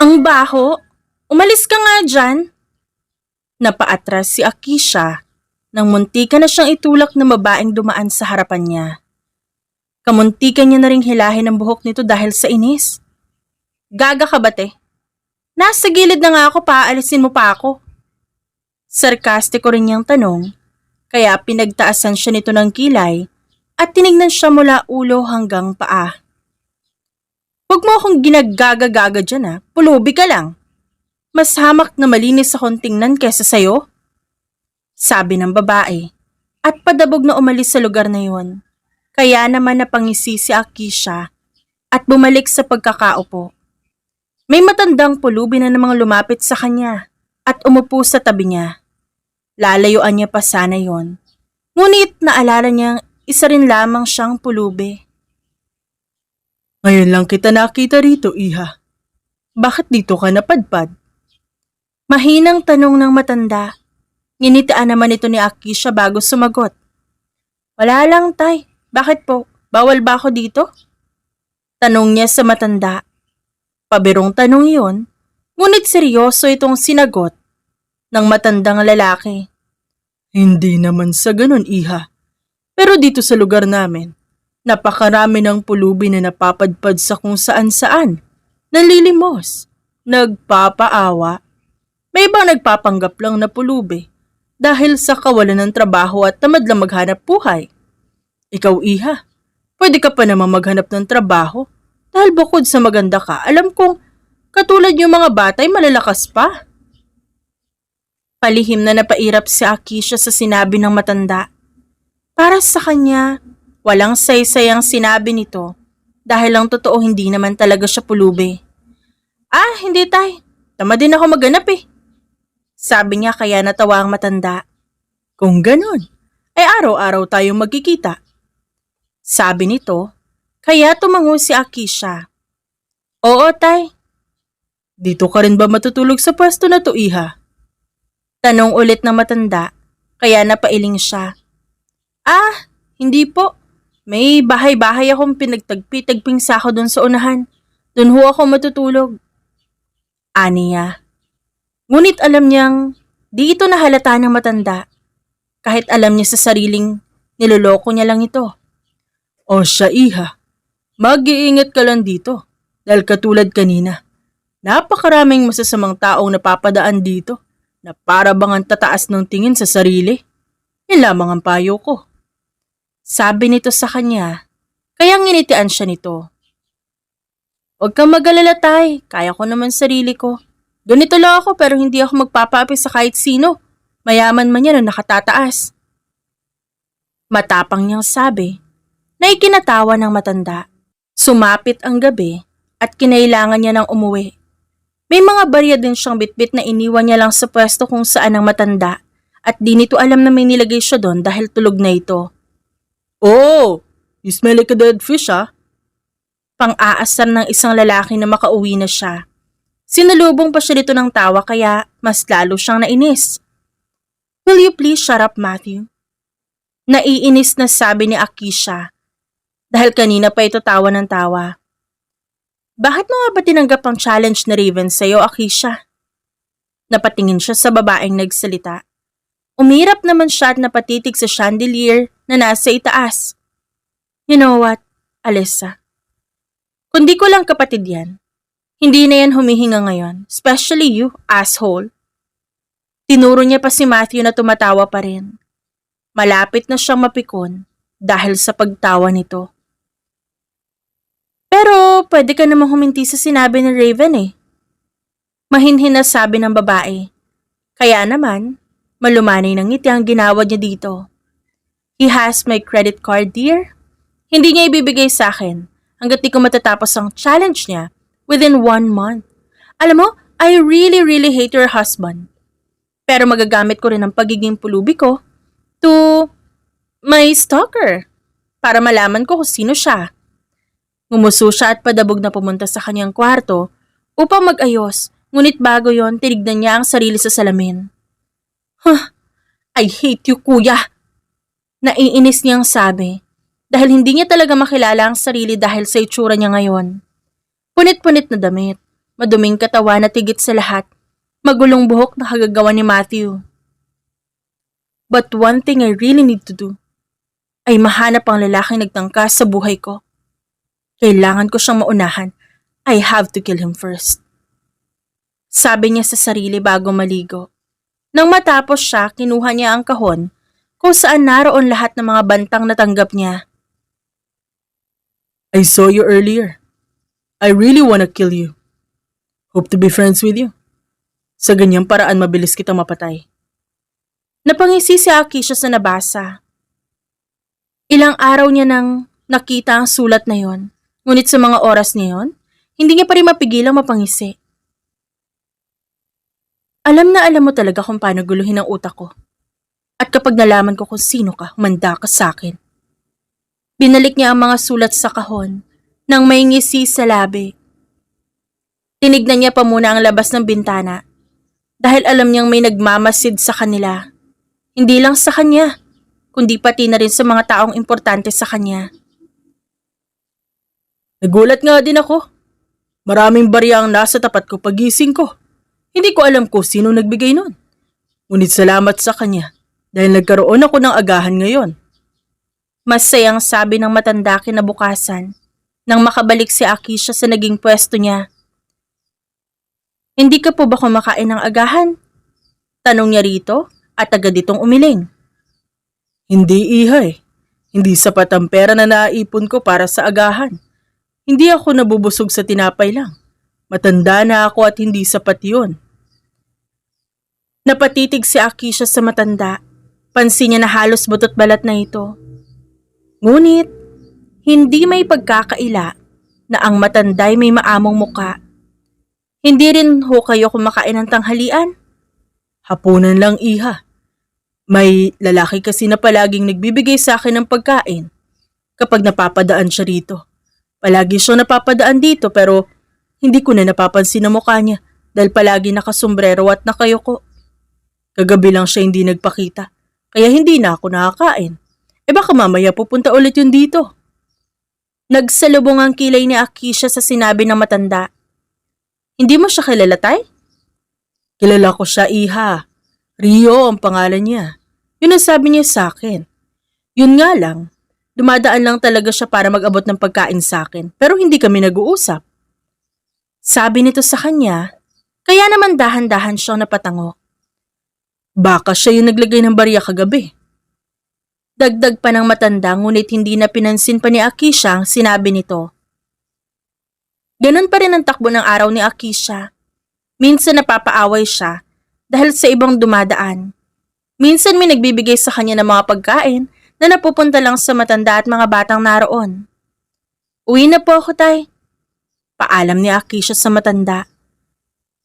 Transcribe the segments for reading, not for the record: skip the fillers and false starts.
Ang baho. Umalis ka nga dyan. Napaatras si Akisha nang muntikan na siyang itulak ng babaeng dumaan sa harapan niya. Kamuntikan niya na ring hilahin ang buhok nito dahil sa inis. Gaga ka ba, te? Nasa gilid na nga ako, paalisin mo pa ako. Sarkastiko rin niyang tanong, kaya pinagtaasan siya nito ng kilay at tinignan siya mula ulo hanggang paa. Huwag mo akong ginagaga-gaga dyan, pulubi ka lang. Mas hamak na malinis akong tingnan kesa sayo. Sabi ng babae at padabog na umalis sa lugar na yun. Kaya naman napangisi si Akisha at bumalik sa pagkakaupo. May matandang pulubi na namang lumapit sa kanya at umupo sa tabi niya. Lalayuan niya pa sana yon. Ngunit naalala niyang isa rin lamang siyang pulubi. Ngayon lang kita nakita rito, iha. Bakit dito ka napadpad? Mahinang tanong ng matanda. Nginitian naman ito ni Akisha bago sumagot. Wala lang, tay. Bakit po? Bawal ba ako dito? Tanong niya sa matanda. Pabirong tanong yun, ngunit seryoso itong sinagot ng matandang lalaki. Hindi naman sa ganun, iha. Pero dito sa lugar namin, napakarami ng pulubi na napapadpad sa kung saan-saan, nalilimos, nagpapaawa. May ibang nagpapanggap lang na pulubi dahil sa kawalan ng trabaho at tamad lang maghanap buhay. Ikaw, iha, pwede ka pa naman maghanap ng trabaho dahil bukod sa maganda ka, alam kong katulad yung mga batay malalakas pa. Palihim na napairap si Akisha sa sinabi ng matanda. Para sa kanya, walang saysayang sinabi nito dahil ang totoo hindi naman talaga siya pulubi. Hindi tay. Tamad din ako maghanap eh. Sabi niya kaya natawa ang matanda. Kung ganun, ay araw-araw tayong magkikita. Sabi nito, kaya tumango si Akisha. Oo tay. Dito ka rin ba matutulog sa pwesto na to, iha? Tanong ulit ng matanda, kaya napailing siya. Hindi po. May bahay-bahay akong pinagtagpi-tagping sako doon sa unahan. Doon ho ako matutulog. Aniya. Ngunit alam niyang di ito nahalata ng matanda. Kahit alam niya sa sariling niloloko niya lang ito. O siya, iha. Mag-iingat ka lang dito. Dahil katulad kanina, napakaraming masasamang taong napapadaan dito na para bang ang tataas ng tingin sa sarili. Yan lamang ang payo ko. Sabi nito sa kanya, kaya nginitian siya nito. Huwag kang mag-alala tay, kaya ko naman sarili ko. Ganito lang ako pero hindi ako magpapaapi sa kahit sino. Mayaman man yan o nakatataas. Matapang niyang sabi na ikinatawa ng matanda. Sumapit ang gabi at kinailangan niya ng umuwi. May mga barya din siyang bitbit na iniwan niya lang sa pwesto kung saan ang matanda at di nito alam na may nilagay siya doon dahil tulog na ito. Oh, you smell like a dead fish Pang-aasar ng isang lalaki na makauwi na siya. Sinalubong pa siya dito ng tawa kaya mas lalo siyang nainis. Will you please shut up, Matthew? Naiinis na sabi ni Akisha dahil kanina pa ito tawa ng tawa. Bakit mo nga ba tinanggap ang challenge na Raven sa'yo, Akisha? Napatingin siya sa babaeng nagsalita. Umirap naman siya at napatitig sa chandelier na nasa itaas. You know what, Alyssa? Kung di ko lang kapatid yan, hindi na yan humihinga ngayon, especially you, asshole. Tinuro niya pa si Matthew na tumatawa pa rin. Malapit na siyang mapikon dahil sa pagtawa nito. Pero pwede ka namang huminti sa sinabi ni Raven eh. Mahinhin na sabi ng babae. Kaya naman, malumanay ng ngiti ang ginawad niya dito. He has my credit card, dear. Hindi niya ibibigay sa akin hanggat di ko matatapos ang challenge niya within 1 month. Alam mo, I really hate your husband. Pero magagamit ko rin ang pagiging pulubi ko to my stalker para malaman ko kung sino siya. Ngumuso siya at padabog na pumunta sa kanyang kwarto upang mag-ayos, ngunit bago yon tinignan niya ang sarili sa salamin. I hate you, kuya! Naiinis niyang sabi dahil hindi niya talaga makilala ang sarili dahil sa itsura niya ngayon. Punit-punit na damit, maduming katawan at higit sa lahat, magulong buhok na kagagawa ni Matthew. But one thing I really need to do ay mahanap ang lalaking nagtangka sa buhay ko. Kailangan ko siyang maunahan. I have to kill him first. Sabi niya sa sarili bago maligo. Nang matapos siya, kinuha niya ang kahon kung saan naroon lahat ng mga bantang natanggap niya. I saw you earlier. I really wanna kill you. Hope to be friends with you. Sa ganyang paraan mabilis kita mapatay. Napangisi si Akisha sa nabasa. Ilang araw niya nang nakita ang sulat na yon, ngunit sa mga oras niyon, hindi niya pa rin mapigilang mapangisi. Alam na alam mo talaga kung paano guluhin ang utak ko. At kapag nalaman ko kung sino ka, humanda ka sa akin. Binalik niya ang mga sulat sa kahon nang may ngisi sa labi. Tinignan niya pa muna ang labas ng bintana dahil alam niyang may nagmamasid sa kanila. Hindi lang sa kanya, kundi pati na rin sa mga taong importante sa kanya. Nagulat nga din ako. Maraming barya ang nasa tapat ko pagising ko. Hindi ko alam kung sino nagbigay nun. Ngunit salamat sa kanya dahil nagkaroon ako ng agahan ngayon. Masayang sabi ng matanda kinabukasan nang makabalik si Akisha sa naging pwesto niya. Hindi ka po ba kumakain ng agahan? Tanong niya rito at agad itong umiling. Hindi, iha eh. Hindi sapat ang pera na naipon ko para sa agahan. Hindi ako nabubusog sa tinapay lang. Matanda na ako at hindi sapat yun. Napatitig si Akisha sa matanda. Pansin niya na halos butot balat na ito. Ngunit, hindi may pagkakaila na ang matanda'y may maamong muka. Hindi rin ho kayo kumakain ng tanghalian? Hapunan lang, iha. May lalaki kasi na palaging nagbibigay sa akin ng pagkain kapag napapadaan siya rito. Palagi siyang napapadaan dito pero hindi ko na napapansin ang mukha niya dahil palagi nakasombrero at nakayuko. Kagabi lang siya hindi nagpakita kaya hindi na ako nakakain. Baka mamaya pupunta ulit yun dito. Nagsalubong ang kilay ni Akisha sa sinabi ng matanda. Hindi mo siya kilala, tay? Kilala ko siya, iha. Rio ang pangalan niya. Yun ang sabi niya sa akin. Yun nga lang, dumadaan lang talaga siya para mag-abot ng pagkain sa akin pero hindi kami nag-uusap. Sabi nito sa kanya, kaya naman dahan-dahan siyang napatango. Baka siya yung naglagay ng barya kagabi. Dagdag pa ng matanda ngunit hindi na pinansin pa ni Akisha ang sinabi nito. Ganon pa rin ang takbo ng araw ni Akisha. Minsan napapaaway siya dahil sa ibang dumadaan. Minsan may nagbibigay sa kanya ng mga pagkain na napupunta lang sa matanda at mga batang naroon. Uwi na po ako, tay. Paalam ni Akisha sa matanda.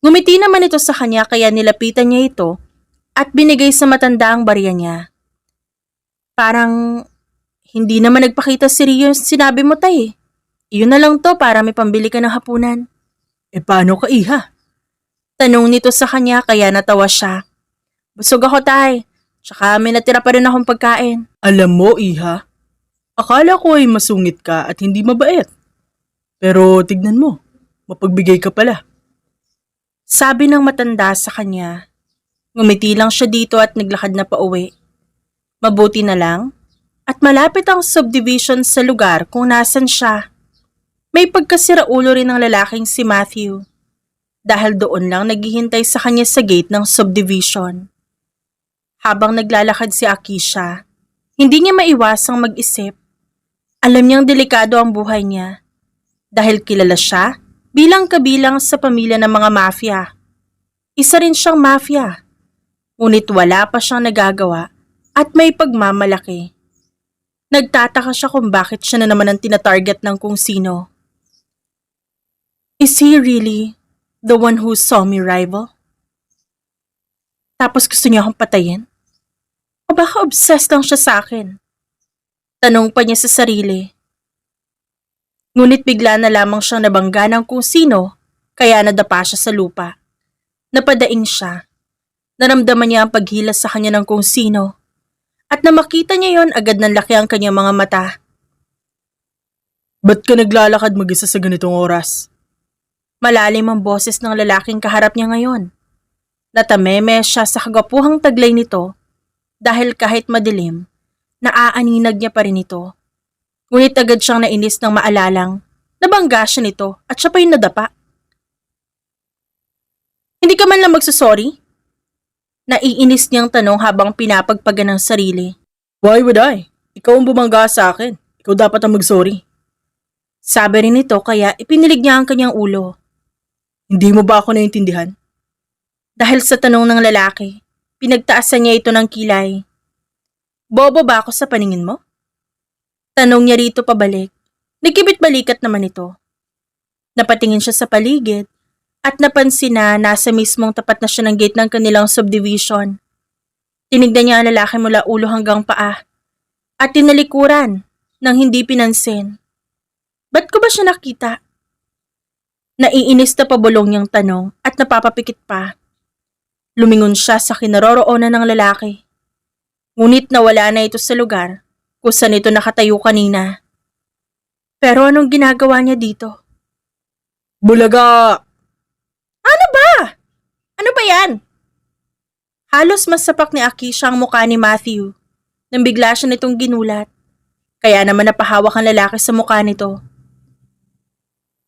Ngumiti naman ito sa kanya kaya nilapitan niya ito at binigay sa matanda ang barya niya. Parang hindi naman nagpakita si Rio yung sinabi mo, tay. Iyon na lang to para may pambili ka ng hapunan. Paano ka, iha? Tanong nito sa kanya kaya natawa siya. Busog ako, tay. Tsaka may natira pa rin akong pagkain. Alam mo, iha, akala ko ay masungit ka at hindi mabait. Pero tignan mo, mapagbigay ka pala. Sabi ng matanda sa kanya. Ngumiti lang siya dito at naglakad na pauwi. Mabuti na lang at malapit ang subdivision sa lugar kung nasan siya. May pagkasiraulo rin ng lalaking si Matthew dahil doon lang naghihintay sa kanya sa gate ng subdivision. Habang naglalakad si Akisha, hindi niya maiwasang mag-isip. Alam niyang delikado ang buhay niya dahil kilala siya bilang kabilang sa pamilya ng mga mafia. Isa rin siyang mafia, ngunit wala pa siyang nagagawa at may pagmamalaki. Nagtataka siya kung bakit siya na naman ang tinatarget ng kung sino. Is he really the one who saw me, rival? Tapos gusto niya akong patayin? O baka obsessed lang siya sa akin? Tanong pa niya sa sarili. Ngunit bigla na lamang siyang nabangga ng kung sino, kaya nadapa siya sa lupa. Napadaing siya. Naramdaman niya ang paghilas sa kanya ng kung sino. At na makita niya yon, agad nanlaki ang kanyang mga mata. Ba't ka naglalakad mag-isa sa ganitong oras? Malalim ang boses ng lalaking kaharap niya ngayon. Natameme siya sa kagwapuhang taglay nito dahil kahit madilim, naaaninag niya pa rin ito. Ngunit agad siyang nainis ng maalalang nabangga siya nito at siya pa yung nadapa. Hindi ka man lang magsusorry? Naiinis niyang tanong habang pinapagpagan ng sarili. Why would I? Ikaw ang bumangga sa akin. Ikaw dapat ang mag-sorry. Sabi rin nito kaya ipinilig niya ang kanyang ulo. Hindi mo ba ako naintindihan? Dahil sa tanong ng lalaki, pinagtaasan niya ito ng kilay. Bobo ba ako sa paningin mo? Tanong niya rito pabalik. Nagkibit-balikat naman ito. Napatingin siya sa paligid at napansin na nasa mismong tapat na siya ng gate ng kanilang subdivision. Tinignan niya ang lalaki mula ulo hanggang paa at tinalikuran nang hindi pinansin. Ba't ko ba siya nakita? Naiinis na pabulong niyang tanong at napapapikit pa. Lumingon siya sa kinaroroonan ng lalaki. Ngunit nawala na ito sa lugar kung saan ito nakatayo kanina. Pero anong ginagawa niya dito? Bulaga! Ano ba? Ano ba yan? Halos masapak ni Akisha ang mukha ni Matthew nang bigla siya nitong ginulat. Kaya naman napahawak ang lalaki sa mukha nito.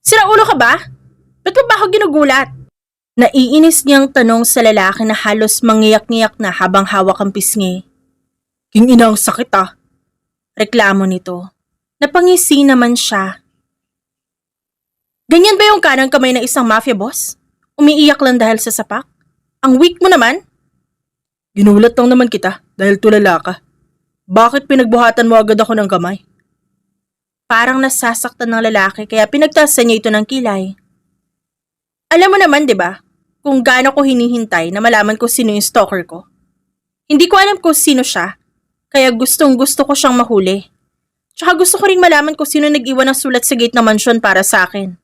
Sira ulo ka ba? Ba't mo ba ako ginugulat? Naiinis niyang tanong sa lalaki na halos mangiyak-ngiyak na habang hawak ang pisngi. King ina ang sakit ah. Reklamo nito. Napangisi naman siya. Ganyan ba yung kanang kamay ng isang mafia boss? Umiiyak lang dahil sa sapak? Ang weak mo naman? Ginulat lang naman kita dahil tulala ka. Bakit pinagbuhatan mo agad ako ng kamay? Parang nasasaktan ng lalaki kaya pinagtasan niya ito ng kilay. Alam mo naman 'di ba, kung gaano ko hinihintay na malaman ko sino yung stalker ko. Hindi ko alam kung sino siya, kaya gustong gusto ko siyang mahuli. Tsaka gusto ko rin malaman kung sino nag-iwan ng sulat sa gate ng mansyon para sa akin.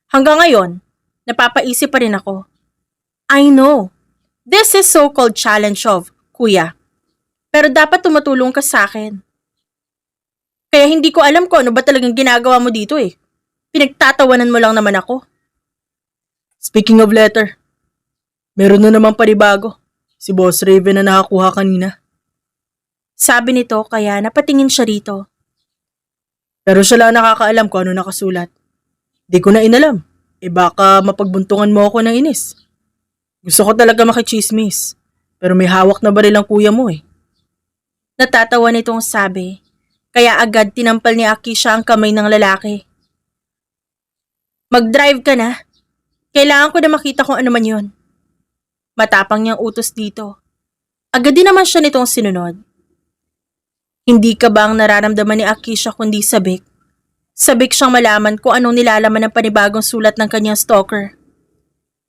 Hanggang ngayon, napapaisip pa rin ako. I know, this is so-called challenge of, kuya. Pero dapat tumutulong ka sa akin. Kaya hindi ko alam kung ano ba talagang ginagawa mo dito eh. Pinagtatawanan mo lang naman ako. Speaking of letter, meron na naman panibago. Si Boss Raven na nakakuha kanina. Sabi nito kaya napatingin siya rito. Pero siya lang nakakaalam kung ano nakasulat. Di ko na inalam. Baka mapagbuntungan mo ako ng inis. Gusto ko talaga makichismis. Pero may hawak na baril ang kuya mo eh. Natatawa nitong sabi. Kaya agad tinampal ni Akisha ang kamay ng lalaki. Mag-drive ka na. Kailangan ko na makita kung ano man yun. Matapang niyang utos dito. Agad din naman siya nitong sinunod. Hindi ka ba ang nararamdaman ni Akisha kundi sabik? Sabik siyang malaman kung anong nilalaman ng panibagong sulat ng kanyang stalker.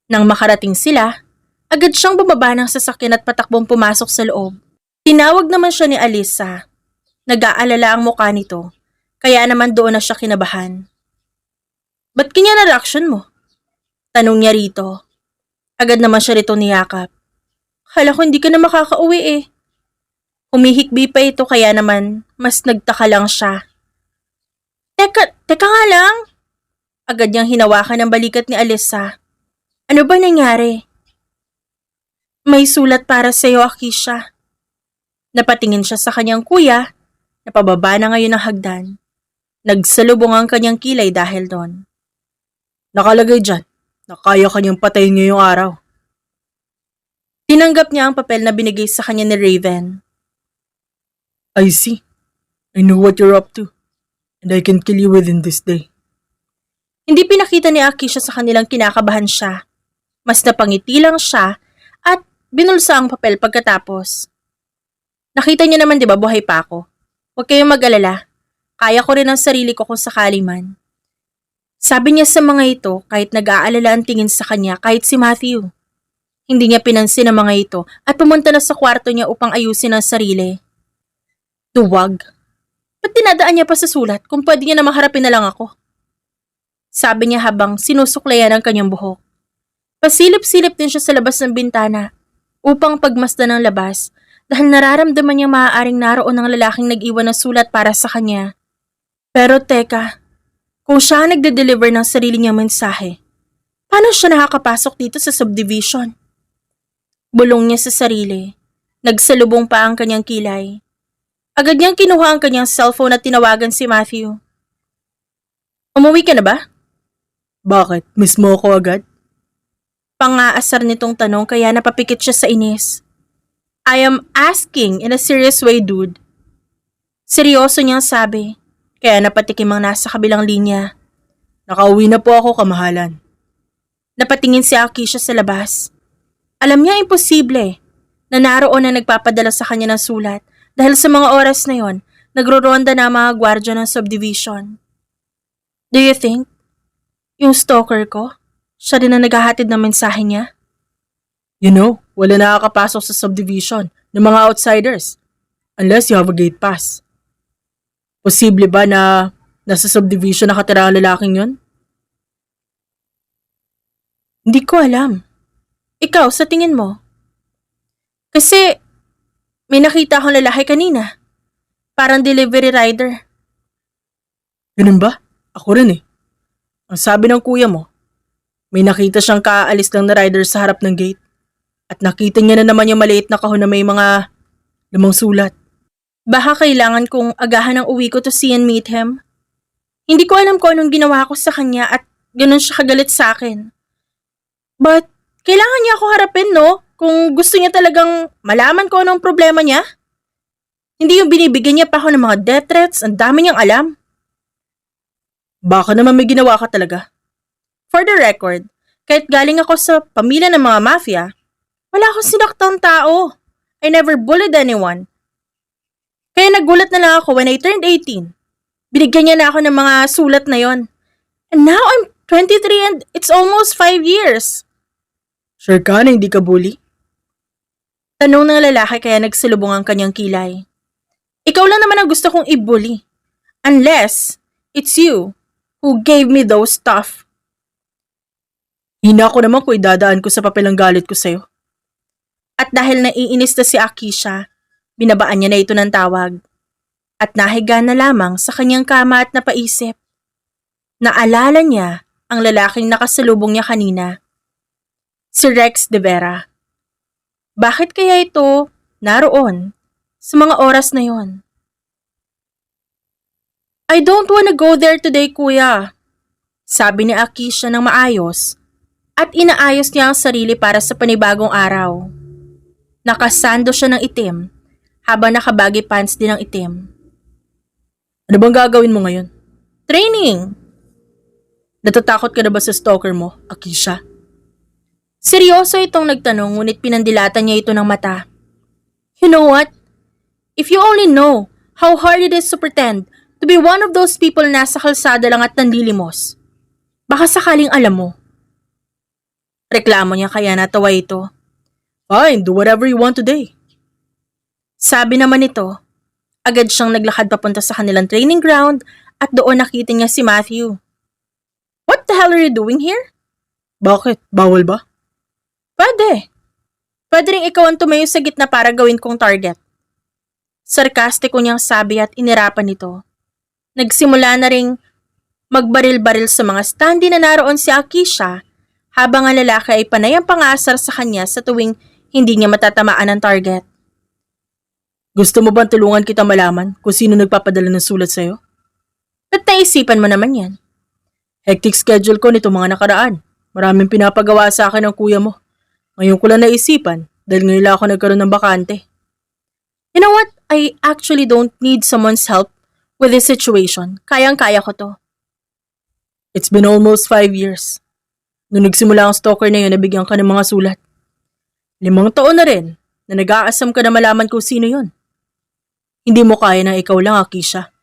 Nang makarating sila, agad siyang bumaba ng sasakyan at patakbong pumasok sa loob. Tinawag naman siya ni Alyssa. Nag-aalala ang mukha nito, kaya naman doon na siya kinabahan. Ba't kanya na reaksyon mo? Tanong niya rito. Agad naman siya rito niyakap. Hala ko hindi ka na makakauwi eh. Humihikbi pa ito kaya naman mas nagtaka lang siya. Teka nga lang. Agad niyang hinawakan ang balikat ni Alyssa. Ano ba nangyari? May sulat para sa iyo, Akisha. Napatingin siya sa kanyang kuya. Napababa na ngayon ang hagdan. Nagsalubong ang kanyang kilay dahil doon. Nakalagay dyan na kaya kanyang patayin ngayong araw. Tinanggap niya ang papel na binigay sa kanya ni Raven. I see. I know what you're up to. And I can kill you within this day. Hindi pinakita ni Akisha sa kanilang kinakabahan siya. Mas napangiti lang siya at binulsa ang papel pagkatapos. Nakita niyo naman 'di ba buhay pa ako? Huwag kayong mag-alala. Kaya ko rin ang sarili ko kung sakali man. Sabi niya sa mga ito kahit nag-aalala ang tingin sa kanya kahit si Matthew. Hindi niya pinansin ang mga ito at pumunta na sa kwarto niya upang ayusin ang sarili. Duwag. Ba't dinadaan niya pa sa sulat kung pwede niya na maharapin na lang ako? Sabi niya habang sinusuklayan ang kanyang buhok. Pasilip-silip din siya sa labas ng bintana upang pagmasdan ng labas dahil nararamdaman niya maaaring naroon ng lalaking nag-iwan ng sulat para sa kanya. Pero teka, kung siya ang nagde-deliver ng sarili niyang mensahe, Paano siya nakakapasok dito sa subdivision? Bulong niya sa sarili. Nagsalubong pa ang kanyang kilay. Agad niyang kinuha ang kanyang cellphone at tinawagan si Matthew. Umuwi ka na ba? Bakit? Miss mo ako agad? Pangaasar nitong tanong kaya napapikit siya sa inis. I am asking in a serious way, dude. Seryoso niyang sabi, kaya napatikim ang nasa kabilang linya. Nakauwi na po ako, kamahalan. Napatingin si Akisha sa labas. Alam niya imposible na naroon na nagpapadala sa kanya ng sulat dahil sa mga oras na yon, nagro-ronda na ang mga gwardya ng subdivision. Do you think, yung stalker ko, siya rin na naghahatid ng mensahe niya? You know, wala nakakapasok sa subdivision ng mga outsiders unless you have a gate pass. Posible ba na nasa subdivision nakatira ang lalaking yun? Hindi ko alam. Ikaw, sa tingin mo? Kasi, may nakita akong lalaki kanina. Parang delivery rider. Ganun ba? Ako rin eh. Ang sabi ng kuya mo, may nakita siyang kaalis lang na rider sa harap ng gate. At nakita niya na naman yung maliit na kahon na may mga lamang sulat. Baka kailangan kong agahan ang uwi ko to see and meet him. Hindi ko alam kung anong ginawa ko sa kanya at ganun siya kagalit sa akin. But, kailangan niya ako harapin, no? Kung gusto niya talagang malaman ko anong problema niya. Hindi yung binibigyan niya pa ako ng mga death threats, ang dami niyang alam. Baka naman may ginawa ka talaga. For the record, kahit galing ako sa pamilya ng mga mafia, wala akong sinaktang tao. I never bullied anyone. Kaya nagulat na lang ako when I turned 18. Binigyan niya na ako ng mga sulat na yon. And now I'm 23 and it's almost 5 years. Sure ka na hindi ka bully? Tanong ng lalaki kaya nagsalubong ang kanyang kilay. Ikaw lang naman ang gusto kong i-bully. Unless it's you who gave me those stuff. Hina ko naman kung idadaan ko sa papel ang galit ko sa'yo. At dahil naiinis na si Akisha, binabaan niya na ito ng tawag. At nahiga na lamang sa kanyang kama at napaisip. Naalala niya ang lalaking nakasalubong niya kanina. Si Rex de Vera. Bakit kaya ito naroon sa mga oras na yon? I don't wanna go there today, kuya. Sabi ni Akisha ng maayos at inaayos niya ang sarili para sa panibagong araw. Nakasando siya ng itim habang nakabaggy pants din ng itim. Ano bang gagawin mo ngayon? Training! Natatakot ka na ba sa stalker mo, Akisha? Seryoso itong nagtanong ngunit pinandilatan niya ito ng mata. You know what? If you only know how hard it is to pretend to be one of those people na nasa kalsada lang at nanlilimos, baka sakaling alam mo. Reklamo niya kaya natawa ito. Fine, do whatever you want today. Sabi naman nito, agad siyang naglakad papunta sa kanilang training ground at doon nakita niya si Matthew. What the hell are you doing here? Bakit? Bawal ba? Pwede. Pwede rin ikaw ang tumayo sa gitna para gawin kong target. Sarkastiko niyang sabi at inirapan nito. Nagsimula na ring magbaril-baril sa mga standi na naroon si Akisha habang ang lalaki ay panay ang pangasar sa kanya sa tuwing hindi niya matatamaan ang target. Gusto mo bang tulungan kita malaman kung sino nagpapadala ng sulat sa'yo? Ba't naisipan mo naman yan? Hectic schedule ko nito mga nakaraan. Maraming pinapagawa sa akin ng kuya mo. Ngayon ko lang naisipan dahil ngayon lang ako nagkaroon ng bakante. You know what? I actually don't need someone's help with this situation. Kayang-kaya ko to. It's been almost 5 years. Nung nagsimula ang stalker na yun, nabigyan ka ng mga sulat. 5 taon na rin na nag-aasam ka na malaman kung sino yun. Hindi mo kaya na ikaw lang, Akisha.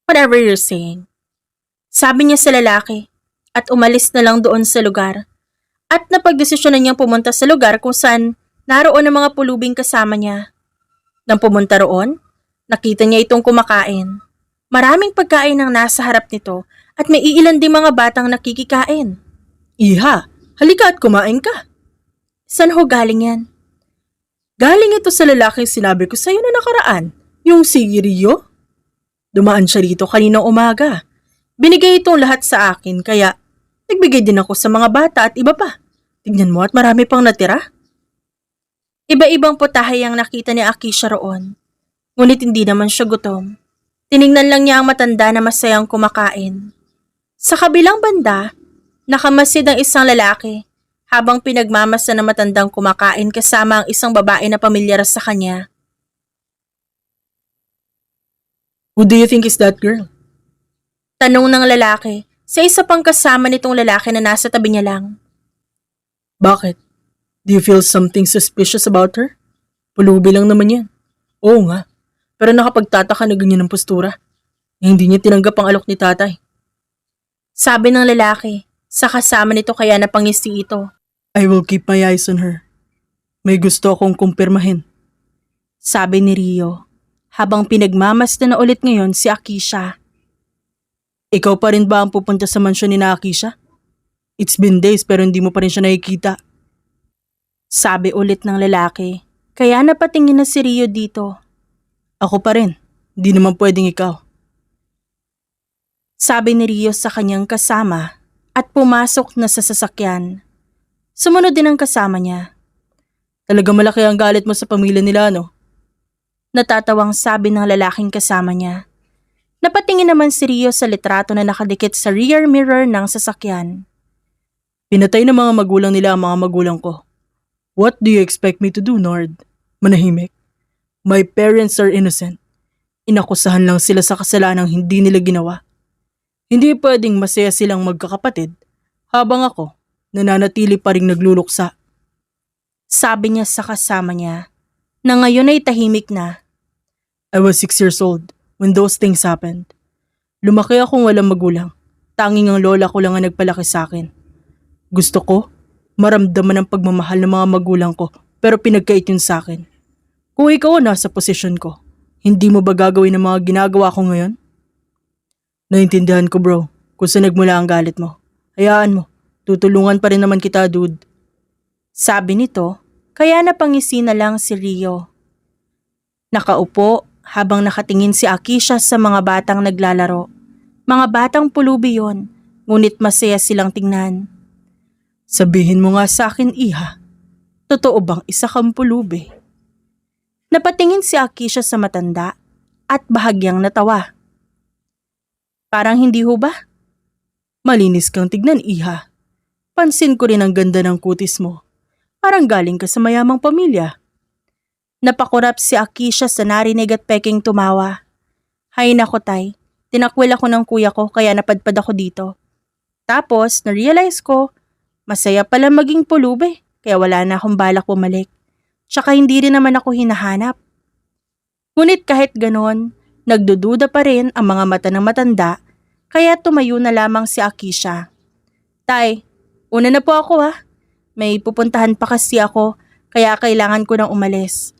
Whatever you're saying. Sabi niya sa lalaki at umalis na lang doon sa lugar. At napagdesisyonan niyang pumunta sa lugar kung saan naroon ang mga pulubing kasama niya. Nang pumunta roon, nakita niya itong kumakain. Maraming pagkain ang nasa harap nito at may iilan ding mga batang nakikikain. Iha, halika at kumain ka. Saan ho galing yan? Galing ito sa lalaking sinabi ko sa'yo na nakaraan, yung si Rio. Dumaan siya rito kaninang umaga. Binigay itong lahat sa akin kaya Nagbigay din ako sa mga bata at iba pa. Tignan mo at marami pang natira. Iba-ibang putahe ang nakita ni Akisha roon. Ngunit hindi naman siya gutom. Tiningnan lang niya ang matanda na masayang kumakain. Sa kabilang banda, nakamasid ang isang lalaki habang pinagmamasa ng matandang kumakain kasama ang isang babae na pamilyar sa kanya. Who do you think is that girl? Tanong ng lalaki sa isa pang kasama nitong lalaki na nasa tabi niya lang. Bakit? Do you feel something suspicious about her? Pulubi lang naman yan. Oo nga. Pero nakapagtataka na ganyan ang postura. Hindi niya tinanggap ang alok ni tatay. Sabi ng lalaki, sa kasama nito kaya napangisi ito. I will keep my eyes on her. May gusto akong kumpirmahin. Sabi ni Rio, habang pinagmamasdan na ulit ngayon si Akisha. Ikaw pa rin ba ang pupunta sa mansyon ni Akisha? It's been days pero hindi mo pa rin siya nakikita. Sabi ulit ng lalaki, kaya napatingin na si Rio dito. Ako pa rin. Di naman pwedeng ikaw. Sabi ni Rio sa kanyang kasama at pumasok na sa sasakyan. Sumunod din ang kasama niya. Talaga malaki ang galit mo sa pamilya nila, no? Natatawang sabi ng lalaking kasama niya. Napatingin naman si Rio sa litrato na nakadikit sa rear mirror ng sasakyan. Pinatay ng mga magulang nila ang mga magulang ko. What do you expect me to do, Nord? Manahimik. My parents are innocent. Inakusahan lang sila sa kasalanang hindi nila ginawa. Hindi pwedeng masaya silang magkakapatid habang ako nananatili pa ring nagluluksa. Sabi niya sa kasama niya na ngayon ay tahimik na. I was 6 years old when those things happened. Lumaki akong walang magulang. Tanging ang lola ko lang ang nagpalaki sa akin. Gusto ko, maramdaman ang pagmamahal ng mga magulang ko pero pinagkait yun sa akin. Kung ikaw ang nasa posisyon ko, hindi mo ba gagawin ang mga ginagawa ko ngayon? Naintindihan ko bro, kung saan nagmula ang galit mo. Hayaan mo, tutulungan pa rin naman kita dude. Sabi nito, kaya napangisi na lang si Rio. Nakaupo habang nakatingin si Akisha sa mga batang naglalaro. Mga batang pulubi yon, ngunit masaya silang tingnan. Sabihin mo nga sa akin, iha. Totoo bang isa kang pulubi? Napatingin si Akisha sa matanda at bahagyang natawa. Parang hindi ho ba? Malinis kang tignan, iha. Pansin ko rin ang ganda ng kutis mo. Parang galing ka sa mayamang pamilya. Napakurap si Akisha sa narinig at peking tumawa. Hay nako tay, tinakwil ako ng kuya ko kaya napadpad ako dito. Tapos na-realize ko, masaya pala maging pulubi kaya wala na akong balak bumalik. Tsaka hindi rin naman ako hinahanap. Ngunit kahit ganon, nagdududa pa rin ang mga mata ng matanda kaya tumayo na lamang si Akisha. Tay, una na po ako ha. May pupuntahan pa kasi ako kaya kailangan ko nang umalis.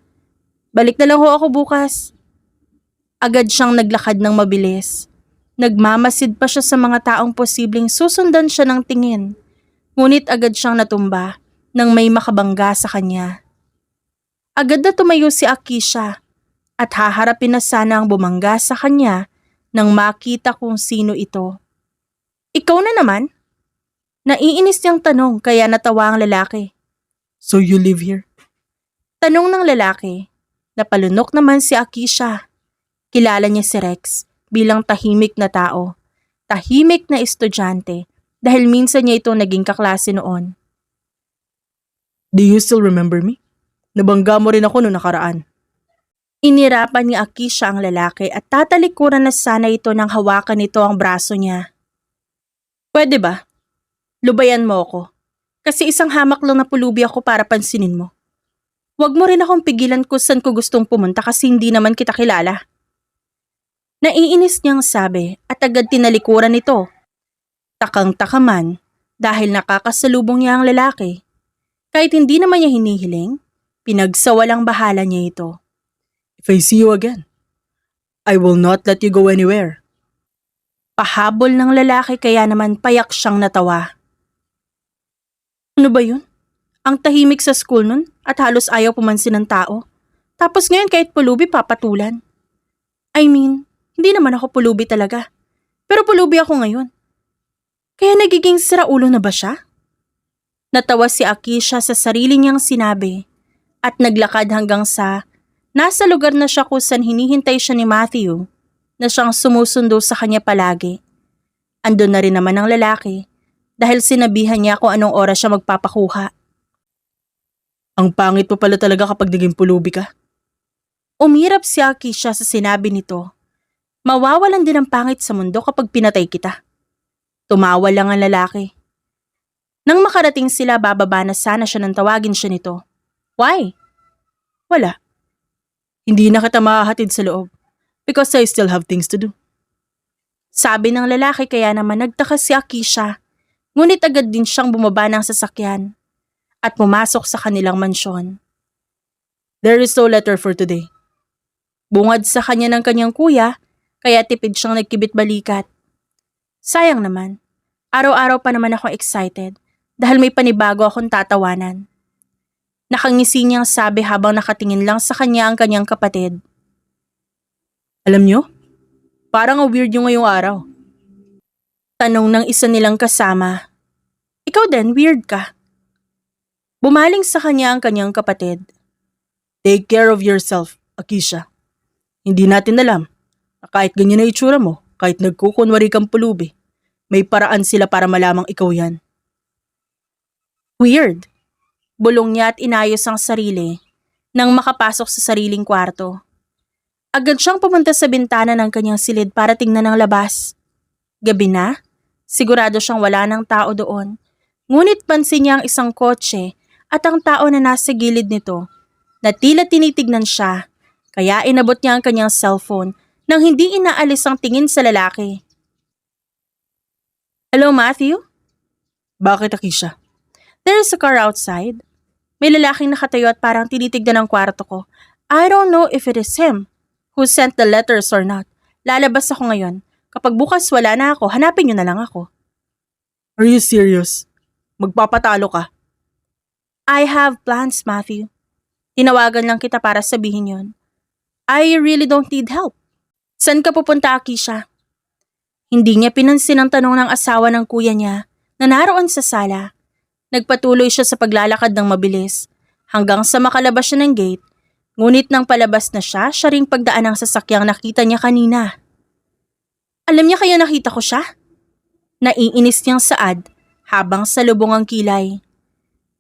Balik na lang ho ako bukas. Agad siyang naglakad ng mabilis. Nagmamasid pa siya sa mga taong posibleng susundan siya ng tingin. Ngunit agad siyang natumba nang may makabangga sa kanya. Agad na tumayo si Akisha at haharapin na sana ang bumangga sa kanya nang makita kung sino ito. Ikaw na naman? Naiinis niyang tanong kaya natawa ang lalaki. So you live here? Tanong ng lalaki. Napalunok naman si Akisha. Kilala niya si Rex bilang tahimik na tao. Tahimik na estudyante dahil minsan niya ito naging kaklase noon. Do you still remember me? Nabangga mo rin ako noong nakaraan. Inirapan ni Akisha ang lalaki at tatalikuran na sana ito nang hawakan nito ang braso niya. Pwede ba? Lubayan mo ako. Kasi isang hamak lang na pulubi ako para pansinin mo. Huwag mo rin akong pigilan kung saan ko gustong pumunta kasi hindi naman kita kilala. Naiinis niyang sabi at agad tinalikuran nito. Takang-taka man dahil nakakasalubong niya ang lalaki. Kahit hindi naman niya hinihiling, pinagsawalang bahala niya ito. If I see you again, I will not let you go anywhere. Pahabol ng lalaki kaya naman payak siyang natawa. Ano ba yun? Ang tahimik sa school nun at halos ayaw pumansin ng tao. Tapos ngayon kahit pulubi papatulan. I mean, hindi naman ako pulubi talaga. Pero pulubi ako ngayon. Kaya nagiging siraulo na ba siya? Natawa si Akisha sa sarili niyang sinabi at naglakad hanggang sa nasa lugar na siya kung saan hinihintay siya ni Matthew na siyang sumusundo sa kanya palagi. Andun na rin naman ang lalaki dahil sinabihan niya kung anong oras siya magpapakuha. Ang pangit po pala talaga kapag naging pulubi ka. Umirap si Akisha sa sinabi nito. Mawawalan din ang pangit sa mundo kapag pinatay kita. Tumawa lang ang lalaki. Nang makarating sila, bababa na sana siya nang tawagin siya nito. Why? Wala. Hindi na kita mahahatid sa loob because I still have things to do. Sabi ng lalaki, kaya naman nagtaka si Akisha. Ngunit agad din siyang bumaba ng sasakyan at pumasok sa kanilang mansyon. There is no letter for today. Bungad sa kanya ng kanyang kuya, kaya tipid siyang nagkibit-balikat. Sayang naman, araw-araw pa naman ako excited dahil may panibago akong tatawanan. Nakangisi niyang sabi habang nakatingin lang sa kanya ang kanyang kapatid. Alam nyo, parang weird yung ngayong araw. Tanong ng isa nilang kasama. Ikaw din, weird ka. Bumaling sa kanya ang kanyang kapatid. Take care of yourself, Akisha. Hindi natin alam na kahit ganyan na itsura mo, kahit nagkukunwari kang pulubi, may paraan sila para malamang ikaw yan. Weird. Bulong niya at inayos ang sarili nang makapasok sa sariling kwarto. Agad siyang pumunta sa bintana ng kanyang silid para tingnan ang labas. Gabi na, sigurado siyang wala ng tao doon. Ngunit pansin niya ang isang kotse at ang tao na nasa gilid nito na tila tinitignan siya, kaya inabot niya ang kanyang cellphone nang hindi inaalis ang tingin sa lalaki. Hello, Matthew? Bakit, Akisha? There is a car outside. May lalaking nakatayo at parang tinitignan ang kwarto ko. I don't know if it is him who sent the letters or not. Lalabas ako ngayon. Kapag bukas wala na ako, hanapin niyo na lang ako. Are you serious? Magpapatalo ka? I have plans, Matthew. Tinawagan lang kita para sabihin yon. I really don't need help. Saan ka pupunta, Akisha? Hindi niya pinansin ang tanong ng asawa ng kuya niya na naroon sa sala. Nagpatuloy siya sa paglalakad ng mabilis hanggang sa makalabas siya ng gate. Ngunit nang palabas na siya ring pagdaan ng sasakyang nakita niya kanina. Alam niya kaya nakita ko siya? Naiinis niyang saad habang salubong ang kilay.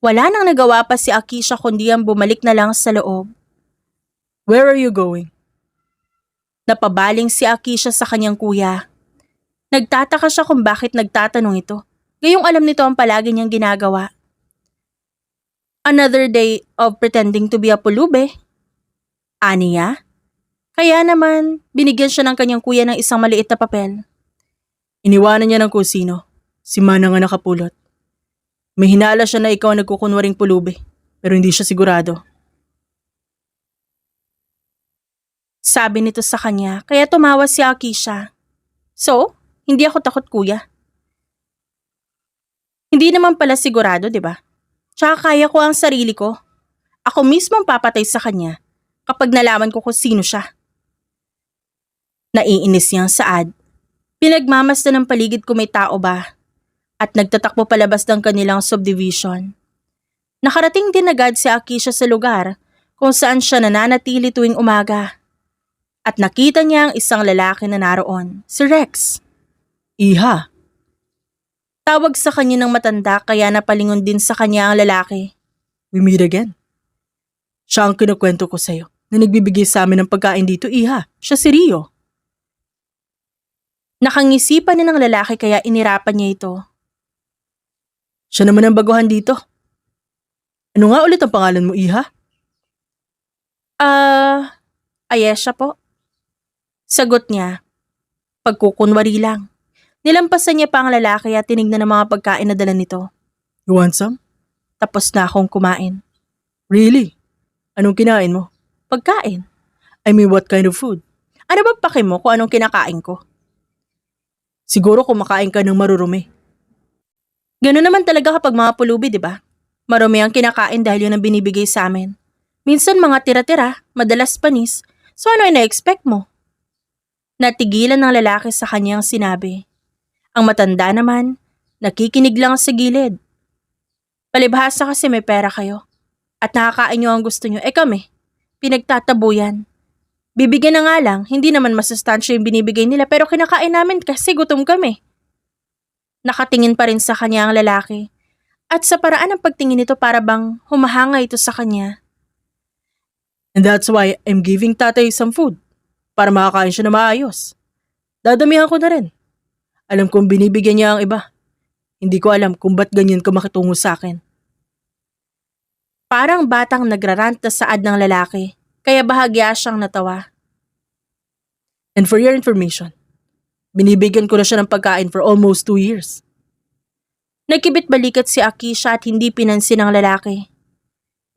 Wala nang nagawa pa si Akisha kundi ang bumalik na lang sa loob. Where are you going? Napabaling si Akisha sa kanyang kuya. Nagtataka siya kung bakit nagtatanong ito. Gayong alam nito ang palagi niyang ginagawa. Another day of pretending to be a pulube. Aniya? Kaya naman, binigyan siya ng kanyang kuya ng isang maliit na papel. Iniwanan niya ng kusino. Si Manang ang nakapulot. May hinala siya na ikaw ang nagkukunwaring pulubi, pero hindi siya sigurado. Sabi nito sa kanya, kaya tumawa si Akisha. So, hindi ako takot, kuya. Hindi naman pala sigurado, di ba? Tsaka kaya ko ang sarili ko. Ako mismo ang papatay sa kanya kapag nalaman ko kung sino siya. Naiinis niyang saad. Pinagmamasdan ng paligid kung may tao ba at nagtatakbo palabas ng kanilang subdivision. Nakarating din agad si Akisha sa lugar kung saan siya nananatili tuwing umaga. At nakita niya ang isang lalaki na naroon, si Rex. Iha, Tawag sa kanya ng matanda kaya napalingon din sa kanya ang lalaki. we meet again. Siya ang kinukwento ko sa'yo na nagbibigay sa amin ng pagkain dito, Iha. Siya si Rio. Nakangisipan na ng lalaki kaya inirapan niya ito. Siya naman ang baguhan dito. Ano nga ulit ang pangalan mo, Iha? Ayesha po. Sagot niya. Pagkukunwari lang. Nilampasan niya pa ang lalaki at tinignan ng mga pagkain na dala nito. You want some? Tapos na akong kumain. Really? Anong kinain mo? Pagkain? I mean, what kind of food? Ano ba pake mo kung anong kinakain ko? Siguro kumakain ka ng marurumi. Ganun naman talaga kapag mga pulubi, di ba? Marumi ang kinakain dahil yun ang binibigay sa amin. Minsan mga tira-tira, madalas panis. So ano ina-expect mo? Natigilan ng lalaki sa kanyang sinabi. Ang matanda naman, Nakikinig lang sa gilid. Palibhasa kasi may pera kayo. At nakakain nyo ang gusto nyo. Kami, pinagtatabuyan. Bibigyan na nga lang, hindi naman masustansya yung binibigay nila pero kinakain namin kasi gutom kami. Nakatingin pa rin sa kanya ang lalaki. At sa paraan ng pagtingin nito para bang humahanga ito sa kanya. And that's why I'm giving tatay some food para makakain siya na maayos. Dadamihan ko na rin. Alam kong binibigyan niya ang iba. Hindi ko alam kung ba't ganyan ka makitungo sa akin. Parang batang nagrarant na saad ng lalaki, kaya bahagya siyang natawa. And for your information, binibigyan ko na siya ng pagkain for almost 2 years. Nagkibit balikat si Akisha at hindi pinansin ng lalaki.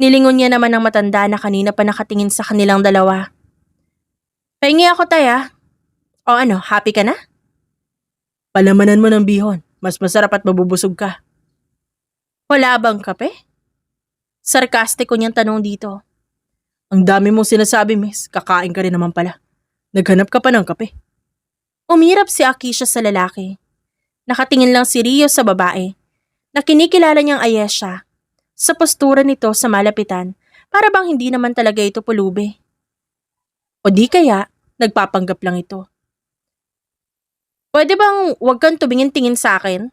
Nilingon niya naman ng matanda na kanina pa nakatingin sa kanilang dalawa. Pahingi ako taya. O ano, happy ka na? Palamanan mo ng bihon, mas masarap at mabubusog ka. Wala bang kape? Sarkastiko niyang tanong dito. Ang dami mong sinasabi, miss. Kakain ka rin naman pala. Naghanap ka pa ng kape. Umirap si Akisha sa lalaki. Nakatingin lang si Rio sa babae. Na kinikilala niyang Ayesha. Sa postura nito sa malapitan, para bang hindi naman talaga ito pulubi. O di kaya, nagpapanggap lang ito. Pwede bang wag kang tumingin-tingin sa akin?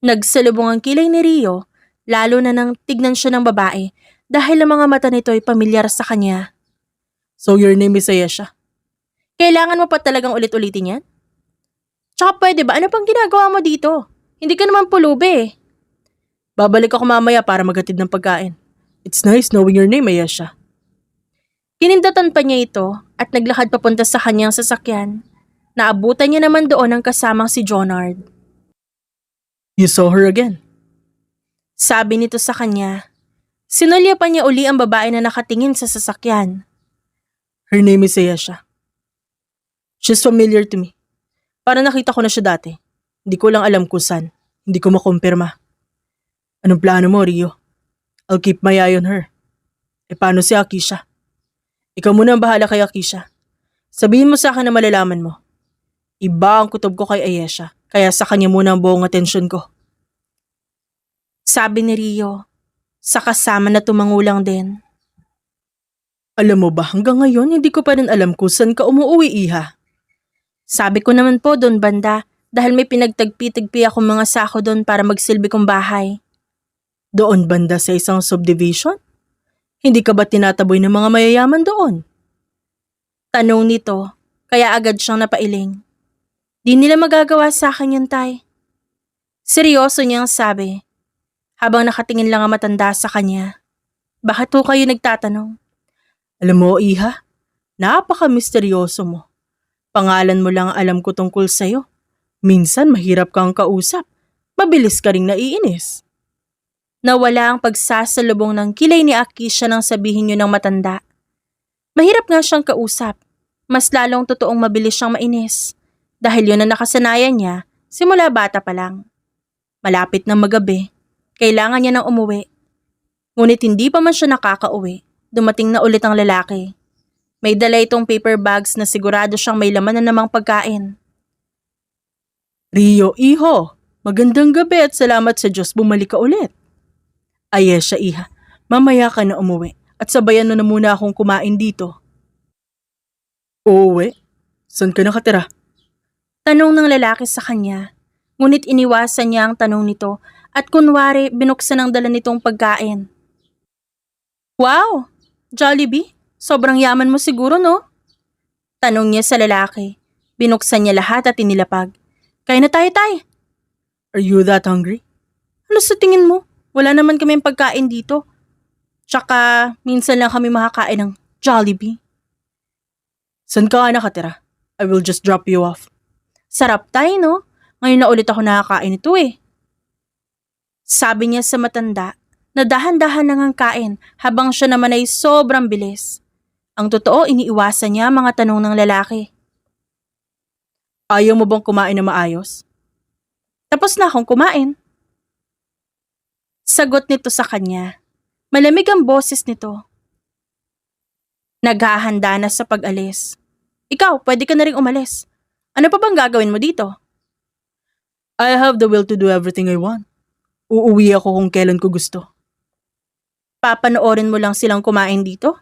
Nagsalubong ang kilay ni Rio, lalo na nang tignan siya ng babae dahil ang mga mata nito ay pamilyar sa kanya. So your name is Ayesha? Kailangan mo pa talagang ulit-ulitin yan? Tsaka pwede ba? Ano pang ginagawa mo dito? Hindi ka naman pulubi eh. Babalik ako mamaya para maghatid ng pagkain. It's nice knowing your name, Ayesha. Kinindatan pa niya ito at naglakad papunta sa kanyang sasakyan. Naabutan niya naman doon ang kasamang si Jonard. You saw her again? Sabi nito sa kanya. Sinulya pa niya uli ang babae na nakatingin sa sasakyan. Her name is Ayesha. She's familiar to me. Para nakita ko na siya dati. Hindi ko lang alam kung saan. Hindi ko makumpirma. Anong plano mo, Rio? I'll keep my eye on her. Paano si Akisha? Ikaw muna ang bahala kay Akisha. Sabihin mo sa akin na malalaman mo. Iba ang kutob ko kay Ayesha, kaya sa kanya muna ang buong atensyon ko. Sabi ni Rio, sa kasama na tumangulang din. Alam mo ba, hanggang ngayon hindi ko pa rin alam kung saan ka umuwi, Iha. Sabi ko naman po doon banda dahil may pinagtagpi-tagpi akong mga sako doon para magsilbi kong bahay. Doon banda sa isang subdivision? Hindi ka ba tinataboy ng mga mayayaman doon? Tanong nito, kaya agad siyang napailing. Di nila magagawa sa akin yun, tay. Seryoso niyang sabi, habang nakatingin lang ang matanda sa kanya. Bakit ho kayo nagtatanong? Alam mo, Iha, napaka-misteryoso mo. Pangalan mo lang alam ko tungkol sa'yo. Minsan mahirap kang kausap. Mabilis ka ring naiinis. Nawala ang pagsasalubong ng kilay ni Akisha nang sabihin niyo ng matanda. Mahirap nga siyang kausap. Mas lalong totoong mabilis siyang mainis. Dahil yun ang nakasanayan niya simula bata pa lang. Malapit na magabi, kailangan niya nang umuwi. Ngunit hindi pa man siya nakakauwi, dumating na ulit ang lalaki. May dala itong paper bags na sigurado siyang may laman na namang pagkain. Rio, iho, magandang gabi at salamat sa Diyos bumalik ka ulit. Ayesha, Iha, mamaya ka na umuwi at sabayan mo na muna akong kumain dito. Uuwi? Saan ka nakatira? Tanong ng lalaki sa kanya, ngunit iniwasan niya ang tanong nito at kunwari binuksan ang dala nitong pagkain. Wow! Jollibee? Sobrang yaman mo siguro, no? Tanong niya sa lalaki. Binuksan niya lahat at inilapag. Kain na tayo, tay. Are you that hungry? Ano sa tingin mo? Wala naman kaming pagkain dito. Tsaka minsan lang kami makakain ng Jollibee. Saan ka nga nakatira? I will just drop you off. Sarap tayo, no? Ngayon na ulit ako nakakain ito eh. Sabi niya sa matanda na dahan-dahan nang ang kain habang siya naman ay sobrang bilis. Ang totoo, iniiwasan niya ang mga tanong ng lalaki. Ayaw mo bang kumain na maayos? Tapos na akong kumain. Sagot nito sa kanya. Malamig ang boses nito. Naghahanda na sa pag-alis. Ikaw, pwede ka na rin umalis. Ano pa bang gagawin mo dito? I have the will to do everything I want. Uuwi ako kung kailan ko gusto. Papanoorin mo lang silang kumain dito?